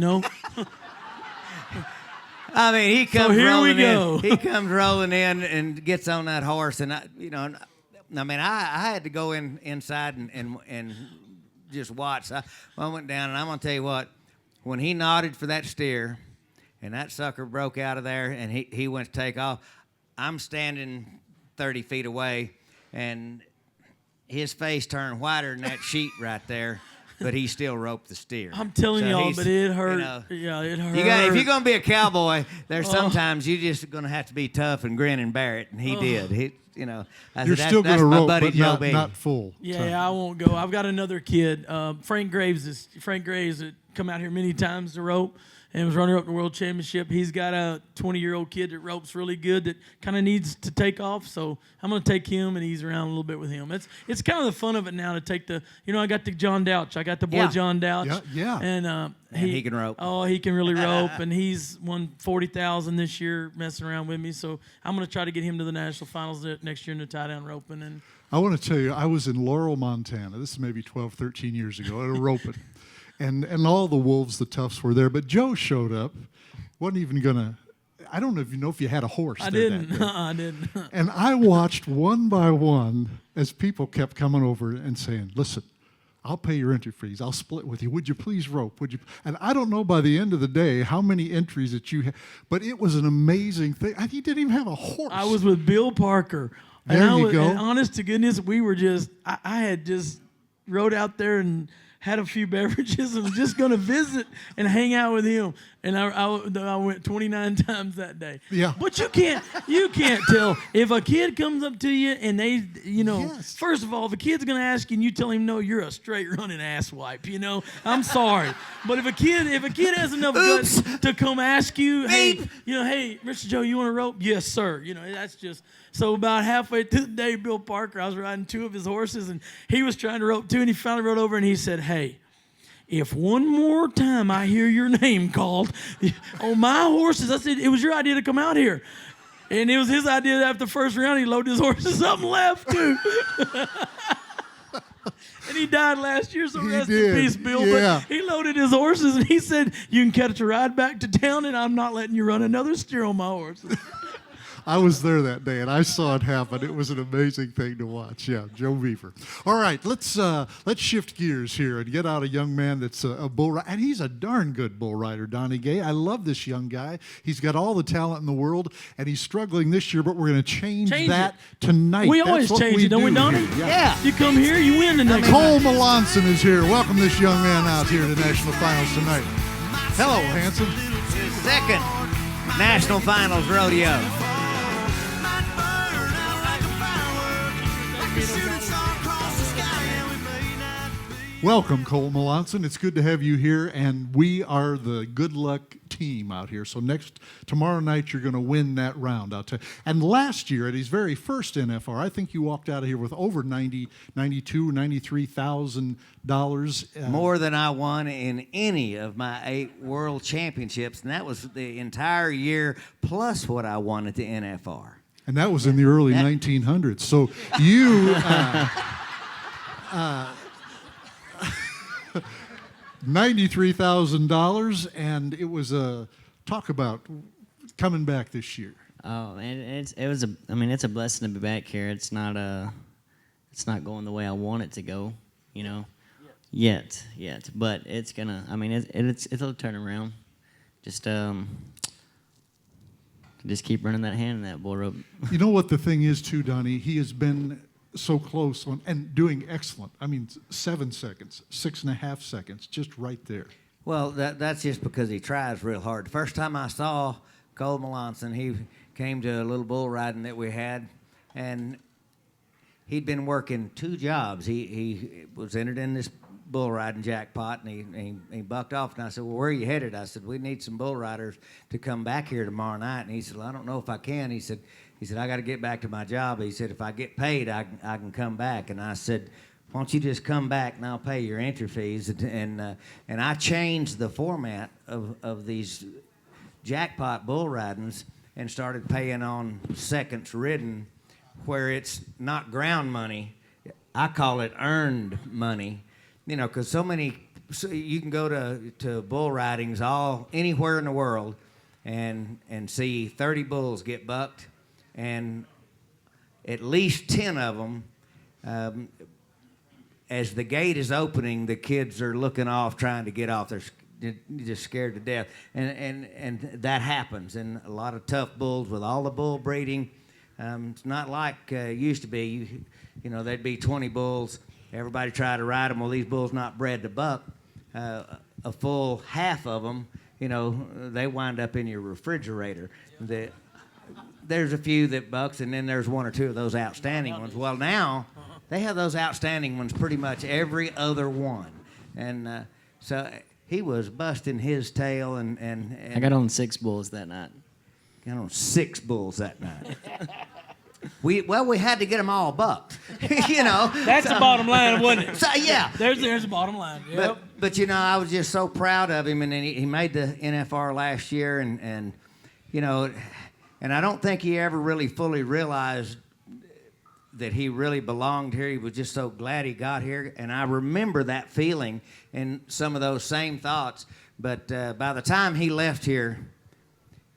I mean, he comes rolling go. in. He comes rolling in and gets on that horse, and I had to go inside and just watch. I went down, and I'm gonna tell you what, when he nodded for that steer, and that sucker broke out of there, and he went to take off, I'm standing 30 feet away, and his face turned whiter than that sheet right there. But he still roped the steer. I'm telling y'all, but it hurt. Yeah, it hurt. If you're gonna be a cowboy, there's sometimes you're just gonna have to be tough and grin and bear it. And he did. You're still gonna rope, but not full. Yeah, I won't go. I've got another kid, Frank Graves that come out here many times to rope and was runner up the world championship. He's got a 20-year-old kid that ropes really good that kind of needs to take off. So I'm going to take him and ease around a little bit with him. It's kind of the fun of it now to take I got the John Douch. I got the boy John Douch. Yeah. And he can rope. Oh, he can really rope. And he's won $40,000 this year messing around with me. So I'm going to try to get him to the National Finals next year in the tie-down roping. And I want to tell you, I was in Laurel, Montana. This is maybe 12, 13 years ago at a roping. And all the wolves, the toughs were there. But Joe showed up. Wasn't even going to, I don't even know if you had a horse I there didn't. that day. I didn't. And I watched one by one as people kept coming over and saying, listen, I'll pay your entry fees. I'll split with you. Would you please rope? Would you? And I don't know by the end of the day how many entries that you had, but it was an amazing thing. He didn't even have a horse. I was with Bill Parker. There you go. And honest to goodness, we were I had just rode out there and had a few beverages and was just going to visit and hang out with him. And I went 29 times that day. Yeah. But you can't tell. If a kid comes up to you and they, Yes. First of all, if a kid's going to ask you and you tell him no, you're a straight running asswipe, I'm sorry. But if a kid has enough guts to come ask you, hey, Mr. Joe, you want to rope? Yes, sir. That's just. So about halfway through the day, Bill Parker, I was riding 2 of his horses, and he was trying to rope 2, and he finally rode over, and he said, hey, if one more time I hear your name called on my horses, I said, it was your idea to come out here. And it was his idea that after the first round, he loaded his horses up and left, too. And he died last year, so rest in peace, Bill. Yeah. But he loaded his horses, and he said, you can catch a ride back to town, and I'm not letting you run another steer on my horses. I was there that day, and I saw it happen. It was an amazing thing to watch. Yeah, Joe Beaver. All right, let's shift gears here and get out a young man that's a bull rider, and he's a darn good bull rider, Donny Gay. I love this young guy. He's got all the talent in the world, and he's struggling this year, but we're going to change that tonight. We always change it, don't we, Donny? Yeah. You come here, you win the next Cole Melancon is here. Welcome this young man out here to National Finals tonight. Hello, handsome. Second National Finals Rodeo. Welcome, Cole Melancon. It's good to have you here, and we are the good luck team out here. So tomorrow night, you're going to win that round. I'll tell you. And last year, at his very first NFR, I think you walked out of here with over $93,000. More than I won in any of my 8 world championships, and that was the entire year plus what I won at the NFR. And that was in the early 1900s. So you... $93,000, and it was talk about coming back this year. Oh, and it's a blessing to be back here. It's not going the way I want it to go, yet. But it's gonna. It'll turn around. Just keep running that hand in that bull rope. You know what the thing is too, Donny? He has been so close and doing excellent. I mean, 7 seconds, 6.5 seconds, just right there. Well, that's just because he tries real hard. The first time I saw Cole Melancon, he came to a little bull riding that we had, and he'd been working 2 jobs. He was entered in this bull riding jackpot, and he bucked off. And I said, well, where are you headed? I said, we need some bull riders to come back here tomorrow night. And he said, well, I don't know if I can. He said, I got to get back to my job. He said, if I get paid, I can come back. And I said, why don't you just come back and I'll pay your entry fees. And I changed the format of these jackpot bull ridings and started paying on seconds ridden, where it's not ground money. I call it earned money, because so you can go to bull ridings anywhere in the world and see 30 bulls get bucked, and at least 10 of them, as the gate is opening, the kids are looking off, trying to get off. They're just scared to death, and that happens. And a lot of tough bulls with all the bull breeding. It's not like it used to be. There'd be 20 bulls. Everybody tried to ride them. Well, these bulls not bred to buck. A full half of them, they wind up in your refrigerator. There's a few that bucks, and then there's 1 or 2 of those outstanding ones. Well, now they have those outstanding ones pretty much every other one. And so he was busting his tail. And I got on 6 bulls that night. Got on 6 bulls that night. We had to get them all bucked. That's the bottom line, wasn't it? So, yeah. There's the bottom line. Yep. But I was just so proud of him, and then he made the NFR last year, and I don't think he ever really fully realized that he really belonged here. He was just so glad he got here, and I remember that feeling and some of those same thoughts. But by the time he left here,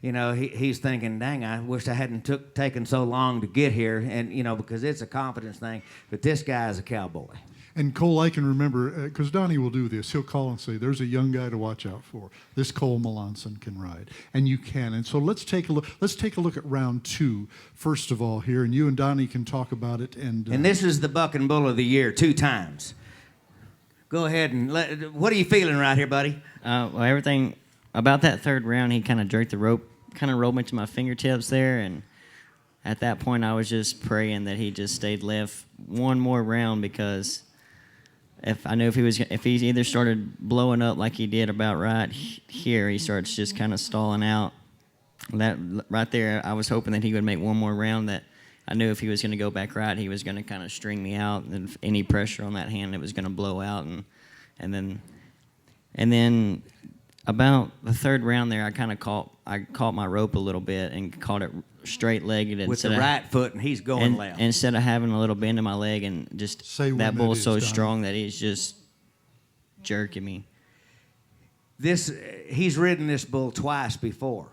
he's thinking, dang, I wish I hadn't taken so long to get here, and because it's a confidence thing. But this guy is a cowboy. And Cole, I can remember, because Donny will do this. He'll call and say, there's a young guy to watch out for. This Cole Melancon can ride. And you can. And so let's take a look. Let's take a look at round 2, first of all, here. And you and Donny can talk about it. And this is the bucking bull of the year 2 times. Go ahead and what are you feeling right here, buddy? Well, everything about that 3rd round, he kind of jerked the rope, kind of rolled me to my fingertips there. And at that point, I was just praying that he just stayed left one more round, because if he either started blowing up like he did about right here, he starts just kind of stalling out. That right there, I was hoping that he would make one more round. That I knew if he was going to go back right, he was going to kind of string me out, and if any pressure on that hand, it was going to blow out. And then about the 3rd round there, I kind of caught my rope a little bit and caught it straight-legged with the right foot, and he's going left. Instead of having a little bend in my leg, and just that bull's so strong that he's just jerking me. He's ridden this bull twice before.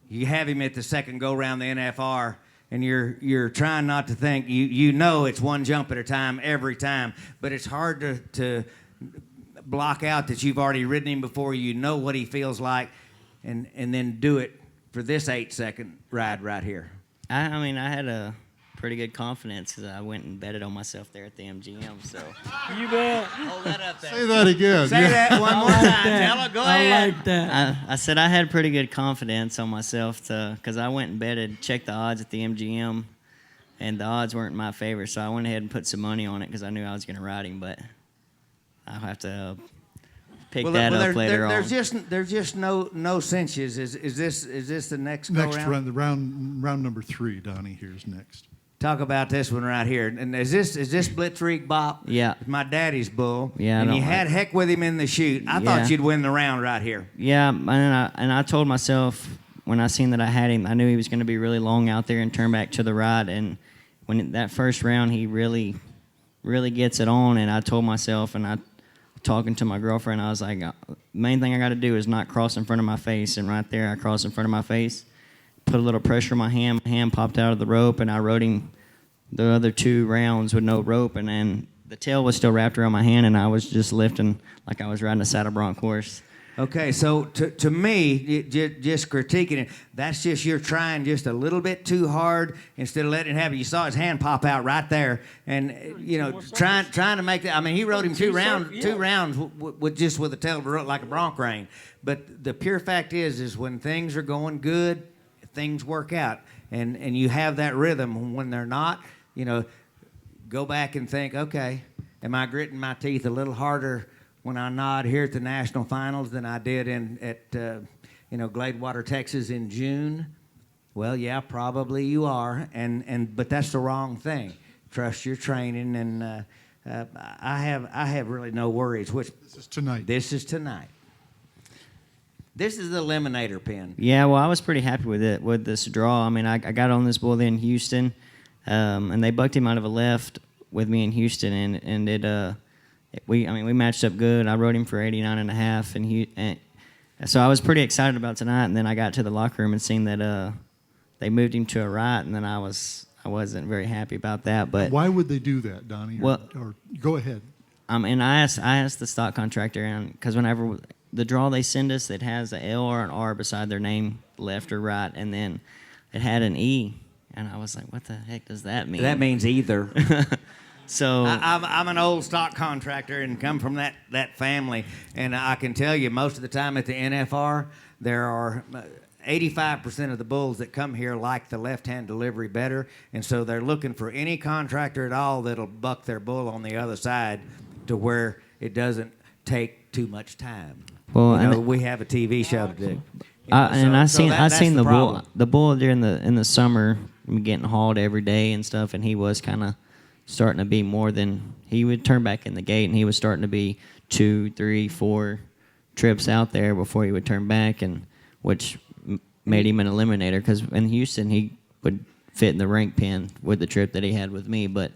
You have him at the second go-round the NFR, and you're trying not to think. It's one jump at a time every time, but it's hard to block out that you've already ridden him before. You know what he feels like, and then do it for this 8-second ride right here. I had a pretty good confidence, because I went and betted on myself there at the MGM. So you bet. Hold that up there. Say that again. Say that one more time. Tell her, go ahead. I like that. I said I had pretty good confidence on myself, because I went and betted, checked the odds at the MGM, and the odds weren't in my favor. So I went ahead and put some money on it, because I knew I was going to ride him. But I'll have to pick that up later on. There's just no cinches. Is this the next go next round? Round number 3. Donny here's next. Talk about this one right here. And is this Blitzkrieg Bob? Yeah. My daddy's bull. Yeah. And you had heck with him in the chute. I thought you'd win the round right here. Yeah, and I told myself when I seen that I had him, I knew he was going to be really long out there and turn back to the right. And when that first round, he really, really gets it on. And I told myself, and I talking to my girlfriend, I was like, main thing I got to do is not cross in front of my face. And right there, I crossed in front of my face, put a little pressure on my hand. My hand popped out of the rope, and I rode him the other 2 rounds with no rope. And then the tail was still wrapped around my hand, and I was just lifting like I was riding a saddle bronc horse. Okay, so to me, just critiquing it, that's just you're trying just a little bit too hard instead of letting it happen. You saw his hand pop out right there, and trying to make that. I mean, he rode him two rounds with a tail like a bronc rein. But the pure fact is when things are going good, things work out, and you have that rhythm. When they're not, go back and think, okay, am I gritting my teeth a little harder when I nod here at the National Finals than I did at Gladewater, Texas in June? Well, yeah, probably you are, but that's the wrong thing. Trust your training, and I have really no worries. This is tonight. This is tonight. This is the eliminator pin. Yeah, well, I was pretty happy with this draw. I mean, I got on this bull in Houston, and they bucked him out of a left with me in Houston, and we matched up good. I rode him for 89.5, and so I was pretty excited about tonight. And then I got to the locker room and seen that they moved him to a right, and then I wasn't very happy about that. But why would they do that, Donnie? Or go ahead. And I asked the stock contractor, because whenever the draw they send us, it has an L or an R beside their name, left or right, and then it had an E, and I was like, what the heck does that mean? That means either. So I'm an old stock contractor and come from that family, and I can tell you most of the time at the NFR, there are 85% of the bulls that come here like the left-hand delivery better, and so they're looking for any contractor at all that'll buck their bull on the other side to where it doesn't take too much time. Well, we have a TV show to do. I seen the the bull during in the summer getting hauled every day and stuff, and he was kind of starting to be more than he would turn back in the gate, and he was starting to be 2, 3, 4 trips out there before he would turn back, and which made him an eliminator, because in Houston he would fit in the rank pin with the trip that he had with me. But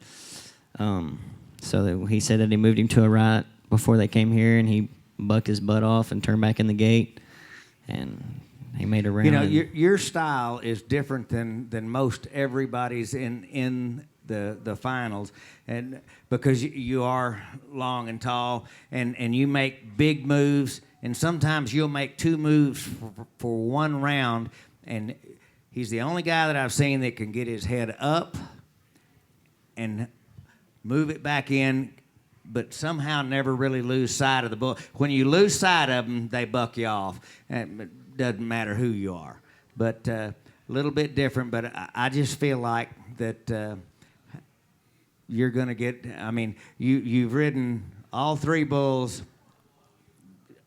so he said that he moved him to a right before they came here, and he bucked his butt off and turned back in the gate, and he made a round. Your style is different than most everybody's in the finals, and because you are long and tall, and you make big moves, and sometimes you'll make 2 moves for one round, and he's the only guy that I've seen that can get his head up and move it back in, but somehow never really lose sight of the bull. When you lose sight of them, they buck you off. It doesn't matter who you are, but a little bit different. But I just feel like that you're going to get. I mean, you've ridden all 3 bulls.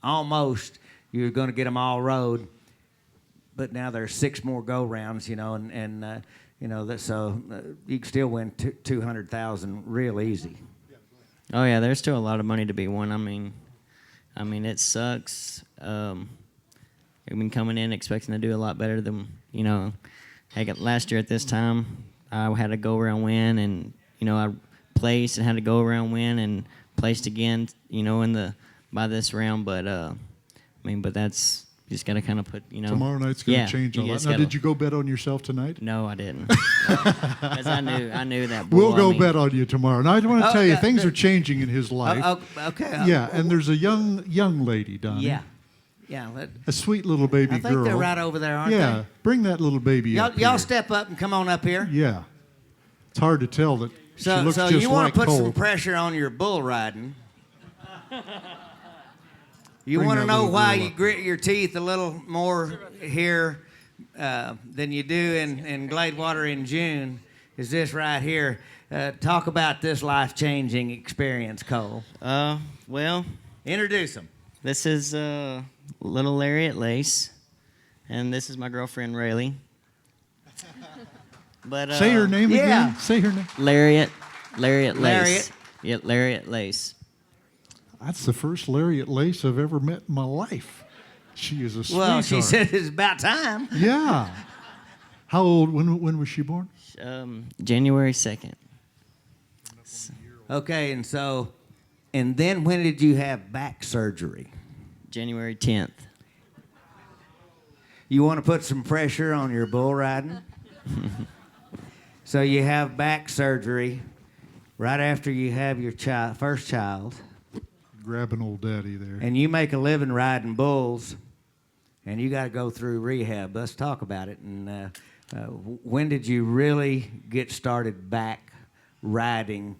Almost, you're going to get them all rode. But now there's 6 more go rounds, and so you can still win $200,000 real easy. Oh yeah, there's still a lot of money to be won. I mean, it sucks. I've been coming in expecting to do a lot better than last year at this time. I had a go around win, and I placed and had a go around win and placed again. By this round, but but that's you just gotta kind of put Tomorrow night's gonna change a lot. Now, did you go bet on yourself tonight? No, I didn't. Because I knew that. Bull, we'll go bet on you tomorrow. Now I want to tell you, things are changing in his life. Okay. Yeah, and there's a young lady, Donnie. Yeah. A sweet little baby girl. I think they're right over there, aren't they? Yeah, bring that little baby up Y'all here. step up and come on up here. Yeah. It's hard to tell that she looks so just you want like to put Cole. some pressure on your bull riding. You Bring want to that know little why girl you up. grit your teeth a little more here than you do in Gladewater in June is this right here. Talk about this life-changing experience, Cole. Well, Introduce them. this is little Lariat Lace, and this is my girlfriend Rayleigh. But Say her name yeah. again. Say her name. Lariat Lace. Lariat. Yeah, Lariat Lace. That's the first Lariat Lace I've ever met in my life. She is a sweetheart. Well, she said it's about time. Yeah. How old? When was she born? January 2nd. Okay, and then when did you have back surgery? January 10th. You want to put some pressure on your bull riding? So you have back surgery right after you have your first child. grabbing old daddy there. And you make a living riding bulls, and you got to go through rehab. Let's talk about it. And when did you really get started back riding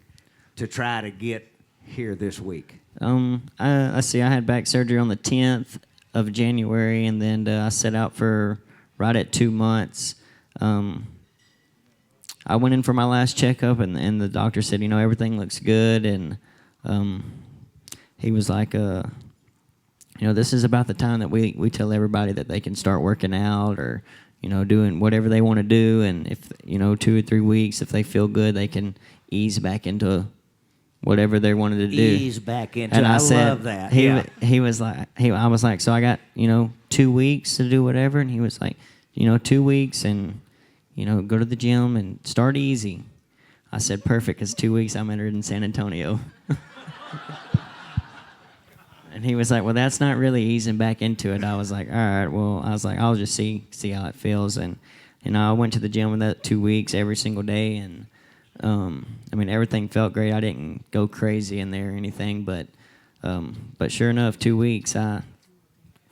to try to get here this week? I see. I had back surgery on the 10th of January, and then I set out for right at 2 months. I went in for my last checkup, and the doctor said, everything looks good, and he was like, this is about the time that we tell everybody that they can start working out or, doing whatever they want to do, and if 2 or 3 weeks, if they feel good, they can ease back into whatever they wanted to do. Ease back into. And I said, love that. He was like, I was like, so I got 2 weeks to do whatever, and he was like, 2 weeks and go to the gym and start easy. I said perfect, because 2 weeks I'm entered in San Antonio. And he was like, well, that's not really easing back into it. I was like, all right, well, I'll just see how it feels. And I went to the gym with that 2 weeks every single day, and everything felt great. I didn't go crazy in there or anything, but sure enough, 2 weeks,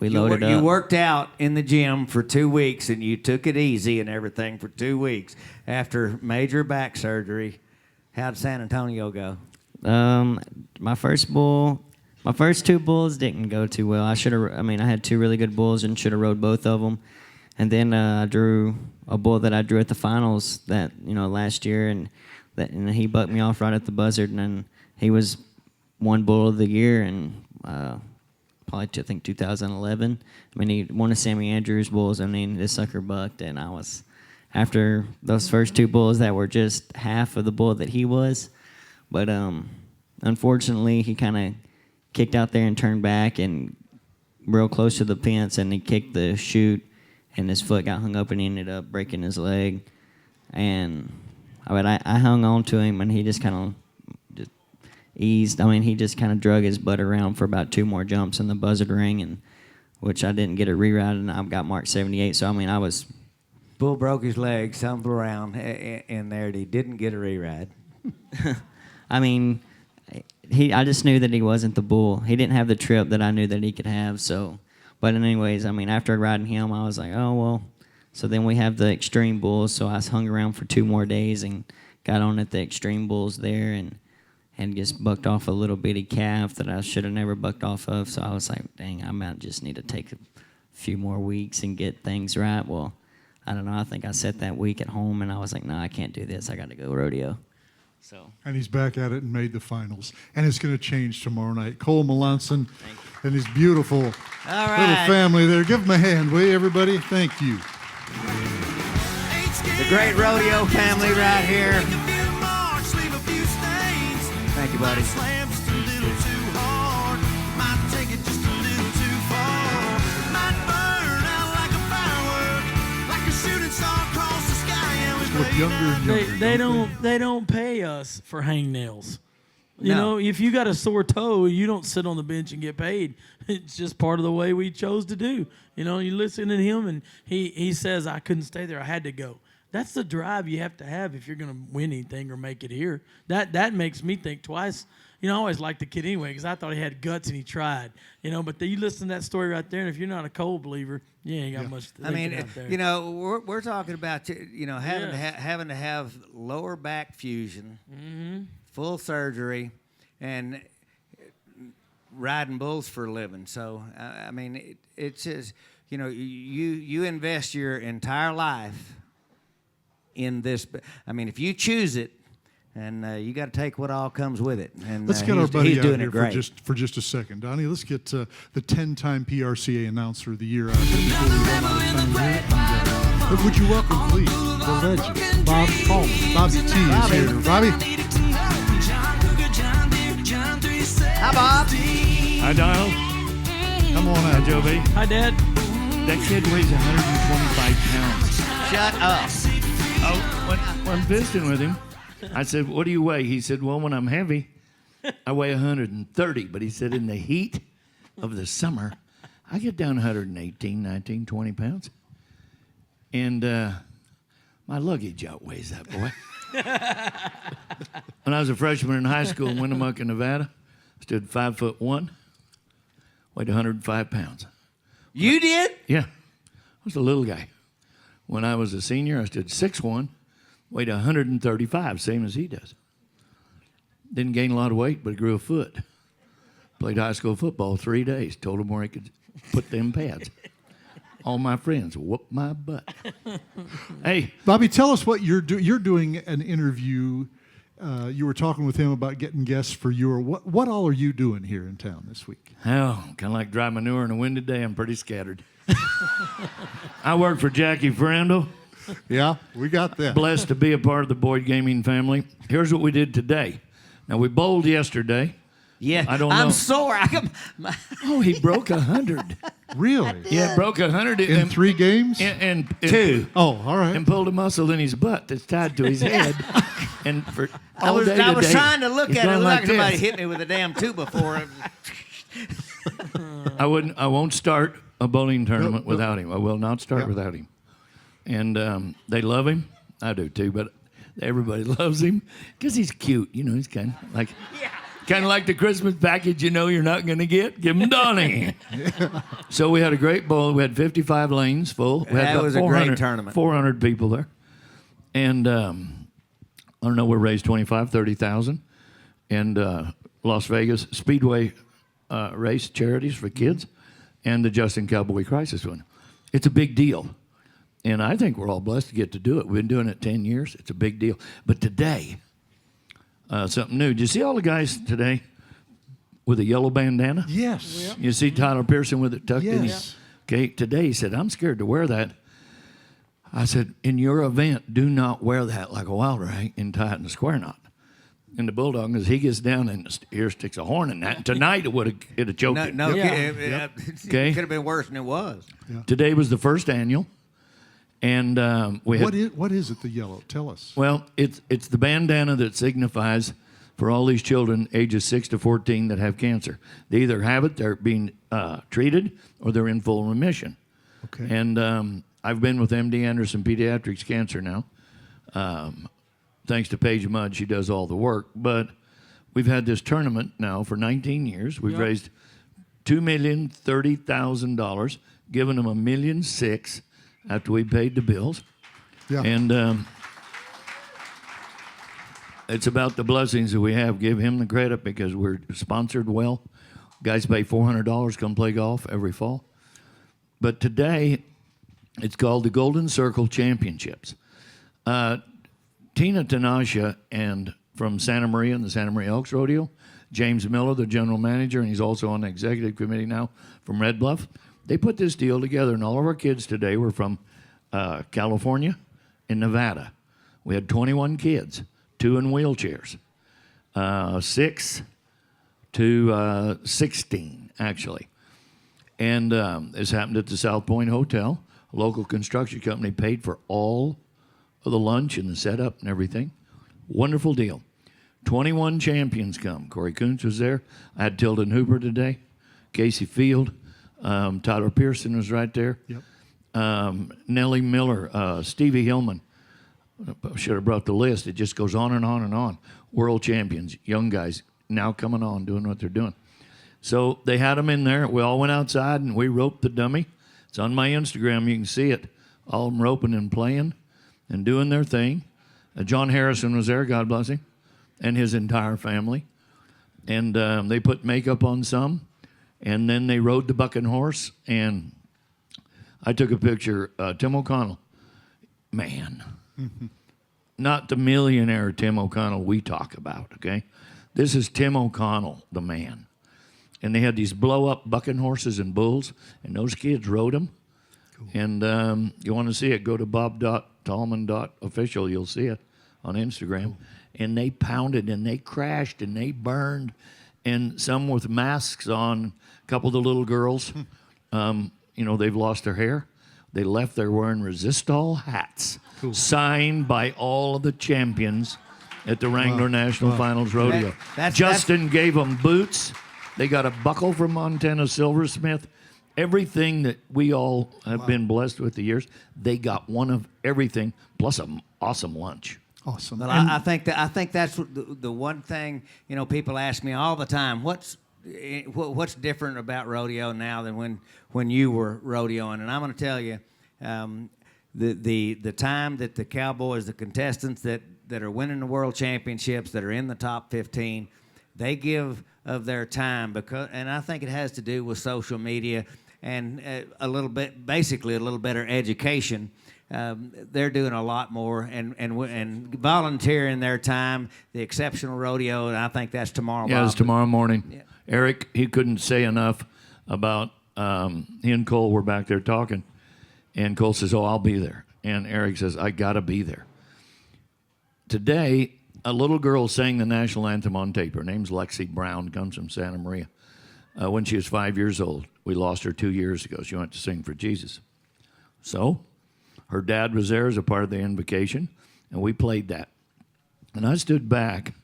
we loaded up. You worked out in the gym for 2 weeks, and you took it easy and everything for 2 weeks. After major back surgery, how'd San Antonio go? My first 2 bulls didn't go too well. I had 2 really good bulls and should have rode both of them. And then I drew a bull that I drew at the finals last year, and he bucked me off right at the buzzard, and then he was one bull of the year, and probably, I think, 2011. He won a Sammy Andrews bulls. This sucker bucked, and I was, after those first 2 bulls that were just half of the bull that he was. But unfortunately, he kind of kicked out there and turned back and real close to the fence, and he kicked the chute, and his foot got hung up, and he ended up breaking his leg. And I hung on to him, and he just kind of eased. He just kind of drug his butt around for about 2 more jumps in the buzzard ring, and which I didn't get a reride, and I got marked 78. So I was. Bull broke his leg, stumbled around in there, and he didn't get a reride. I just knew that he wasn't the bull. He didn't have the trip that I knew that he could have. So, but anyways, after riding him, I was like, oh well. So then we have the extreme bulls. So I hung around for 2 more days and got on at the extreme bulls there, and just bucked off a little bitty calf that I should have never bucked off of. So I was like, dang, I might just need to take a few more weeks and get things right. Well, I don't know. I think I set that week at home, and I was like, no, I can't do this. I got to go rodeo. So. And he's back at it and made the finals. And it's going to change tomorrow night. Cole Melancon and his beautiful little family there. Give them a hand, will you, everybody? Thank you. The great rodeo family right here. Thank you, buddy. Look younger and younger. They don't pay us for hangnails. You know, if you got a sore toe, you don't sit on the bench and get paid. It's just part of the way we chose to do. You listen to him, and he says, I couldn't stay there. I had to go. That's the drive you have to have if you're going to win anything or make it here. That makes me think twice. I always liked the kid anyway because I thought he had guts and he tried. But you listen to that story right there, and if you're not a Cole believer, you ain't got much to think out there. We're talking about having to have lower back fusion, full surgery, and riding bulls for a living. So it's just you invest your entire life in this. If you choose it, and you got to take what all comes with it. And let's get our buddy he's out doing here it great. for just a second, Donnie. Let's get the 10-time PRCA Announcer of the Year out here before we run out of time here. And, would you welcome, please, the legend, Bob Tallman. Bobby T is here. Bobby. Hi, Bob. Hi, Donald. Come on out. Hi, Joe B. Hi, Dad. That kid weighs 125 pounds. Shut up. Oh, when I'm visiting with him, I said, what do you weigh? He said, well, when I'm heavy, I weigh 130. But he said, in the heat of the summer, I get down 118, 19, 20 pounds. And my luggage outweighs that boy. When I was a freshman in high school in Winnemucca, Nevada, Stood 5'1", weighed 105 pounds. You did? Yeah, I was a little guy. When I was a senior, I stood 6'1", weighed 135, same as he does. Didn't gain a lot of weight, but grew a foot. Played high school football 3 days. Told him where he could put them pads. All my friends whooped my butt. Hey, Bobby, tell us what you're doing. You're doing an interview. You were talking with him about getting guests for your. What all are you doing here in town this week? oh, kind of like dry manure in a windy day. I'm pretty scattered. I work for Jackie Ferrando. Yeah, we got that. Blessed to be a part of the Boyd Gaming family. Here's what we did today. Now, we bowled yesterday. Yeah. I don't know. I'm sore. Oh, he broke 100. Really? Yeah, broke 100 In 3 games? and Two. Oh, all right. and pulled a muscle in his butt that's tied to his head. And for I all was day today, trying to look he's at it. It going looked like this. somebody hit me with a damn two before. I won't start a bowling tournament Nope. without him. I will not start Yeah. without him. And they love him. I do too, but everybody loves him because he's cute. You know, he's kind of like the Christmas package you know you're not going to get. Give him Donny. So we had a great bowl. We had 55 lanes full. We had That about was a great tournament. 400 people there. And I don't know, we raised 30,000. And Las Vegas Speedway race charities for kids and the Justin Cowboy Crisis one. It's a big deal. And I think we're all blessed to get to do it. We've been doing it 10 years. It's a big deal. But today, something new. Did you see all the guys today with a yellow bandana? Yes. You see Tyler Pearson with it tucked in his... Yes. Okay, today he said, I'm scared to wear that. I said, in your event, do not wear that like a wild rag and tie it in a square knot. And the bulldog, as he gets down and the ear sticks a horn in that, and tonight it'd have choked it. No, Yeah. it Okay. could have been worse than it was. Today was the first annual. And we had... What is it, the yellow? Tell us. Well, it's the bandana that signifies for all these children ages 6 to 14 that have cancer. They either have it, they're being treated, or they're in full remission. Okay. And I've been with MD Anderson Pediatrics Cancer now. Thanks to Paige Mudd, she does all the work. But we've had this tournament now for 19 years. We've raised $2,030,000, given them $1.6 million after we paid the bills. Yeah. And it's about the blessings that we have. Give him the credit because we're sponsored well. Guys pay $400, come play golf every fall. But today, it's called the Golden Circle Championships. Tina Tanasha and from Santa Maria and the Santa Maria Elks Rodeo, James Miller, the general manager, and he's also on the executive committee now from Red Bluff. They put this deal together, and all of our kids today were from California and Nevada. We had 21 kids, 2 in wheelchairs, 6 to 16, actually. And this happened at the South Point Hotel. A local construction company paid for all of the lunch and the setup and everything. Wonderful deal. 21 champions come. Corey Kuntz was there. I had Tilden Hooper today. Casey Field. Tyler Pearson was right there. Yep. Nellie Miller. Stevie Hillman. I should have brought the list. It just goes on and on and on. World champions, young guys, now coming on, doing what they're doing. So they had them in there. We all went outside and we roped the dummy. It's on my Instagram. You can see it. All of them roping and playing and doing their thing. John Harrison was there, God bless him, and his entire family. And they put makeup on some, and then they rode the bucking horse. And I took a picture. Tim O'Connell, man, not the millionaire Tim O'Connell we talk about, okay? This is Tim O'Connell, the man. And they had these blow-up bucking horses and bulls, and those kids rode them. Cool. And you want to see it, go to bob.tallman.official. You'll see it on Instagram. Cool. And they pounded, and they crashed, and they burned, and some with masks on. A couple of the little girls, they've lost their hair. They left there wearing Resistol hats, cool, signed by all of the champions at the Wrangler National Finals Rodeo. Justin gave them boots. They got a buckle from Montana Silversmith. Everything that we all have been blessed with the years, they got one of everything, plus an awesome lunch. Awesome. Well, And- I think that's the one thing, people ask me all the time. What's different about rodeo now than when you were rodeoing? And I'm going to tell you, the time that the Cowboys, the contestants that are winning the world championships, that are in the top 15, they give of their time and I think it has to do with social media and a little better education. They're doing a lot more and volunteering their time. The exceptional rodeo, and I think that's tomorrow. Yeah, it's tomorrow morning. Yeah. Eric, he couldn't say enough about. He and Cole were back there talking, and Cole says, "Oh, I'll be there," and Eric says, "I gotta be there." Today, a little girl sang the national anthem on tape. Her name's Lexi Brown, comes from Santa Maria. When she was 5 years old, we lost her 2 years ago. She went to sing for Jesus. So, her dad was there as a part of the invocation, and we played that. And I stood back.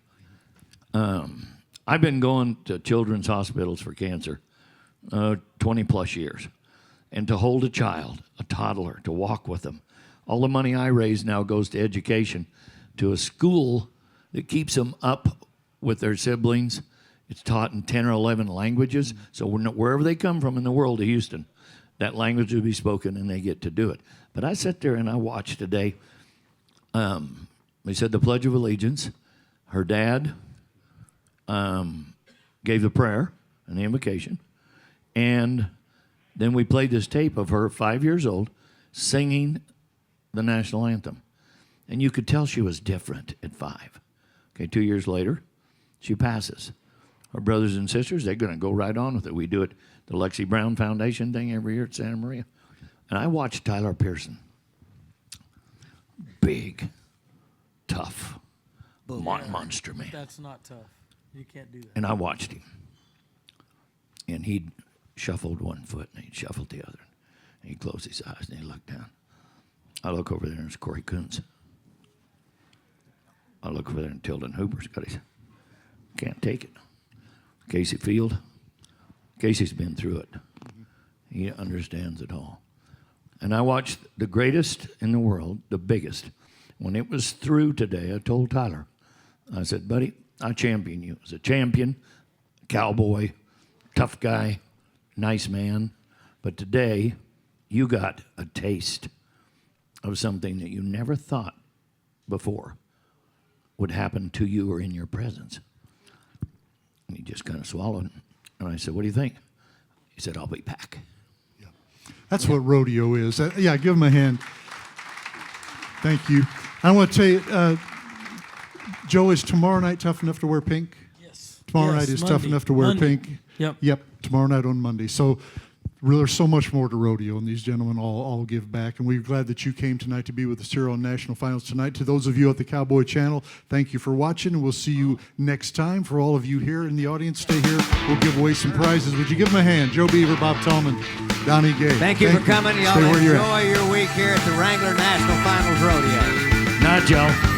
I've been going to children's hospitals for cancer 20 plus years. And to hold a child, a toddler, to walk with them, all the money I raise now goes to education, to a school that keeps them up with their siblings. It's taught in 10 or 11 languages. So wherever they come from in the world to Houston, that language will be spoken and they get to do it. But I sat there and I watched today. They said the Pledge of Allegiance. Her dad gave the prayer and the invocation. And then we played this tape of her, 5 years old, singing the national anthem. And you could tell she was different at 5. Okay, 2 years later, she passes. Her brothers and sisters, they're going to go right on with it. We do it, the Lexi Brown Foundation thing every year at Santa Maria. And I watched Tyler Pearson. Big, tough, monster man. That's not tough. You can't do that. And I watched him. And he'd shuffled one foot and he'd shuffled the other. And he'd close his eyes and he'd look down. I look over there and it's Corey Coons. I look over there and Tilden Hooper's got his, can't take it. Casey Field. Casey's been through it. He understands it all. And I watched the greatest in the world, the biggest. When it was through today, I told Tyler, I said, buddy, I champion you as a champion, cowboy, tough guy, nice man. But today, you got a taste of something that you never thought before would happen to you or in your presence. And he just kind of swallowed. And I said, what do you think? He said, I'll be back. Yeah. That's what rodeo is. Yeah, give him a hand. Thank you. I want to tell you, Joe, is tomorrow night tough enough to wear pink? Yes. Tomorrow Yes, night is Monday. tough enough to wear Monday. pink? Yep. Yep, tomorrow night on Monday. So really, there's so much more to rodeo, and these gentlemen all give back. And we're glad that you came tonight to be with us here on National Finals tonight. To those of you at the Cowboy Channel, thank you for watching, and we'll see you next time. For all of you here in the audience, stay here. We'll give away some prizes. Would you give them a hand? Joe Beaver, Bob Tallman, Donny Gay. Thank you for coming. Y'all Stay where you're at. enjoy your week here at the Wrangler National Finals Rodeo. Not Joe.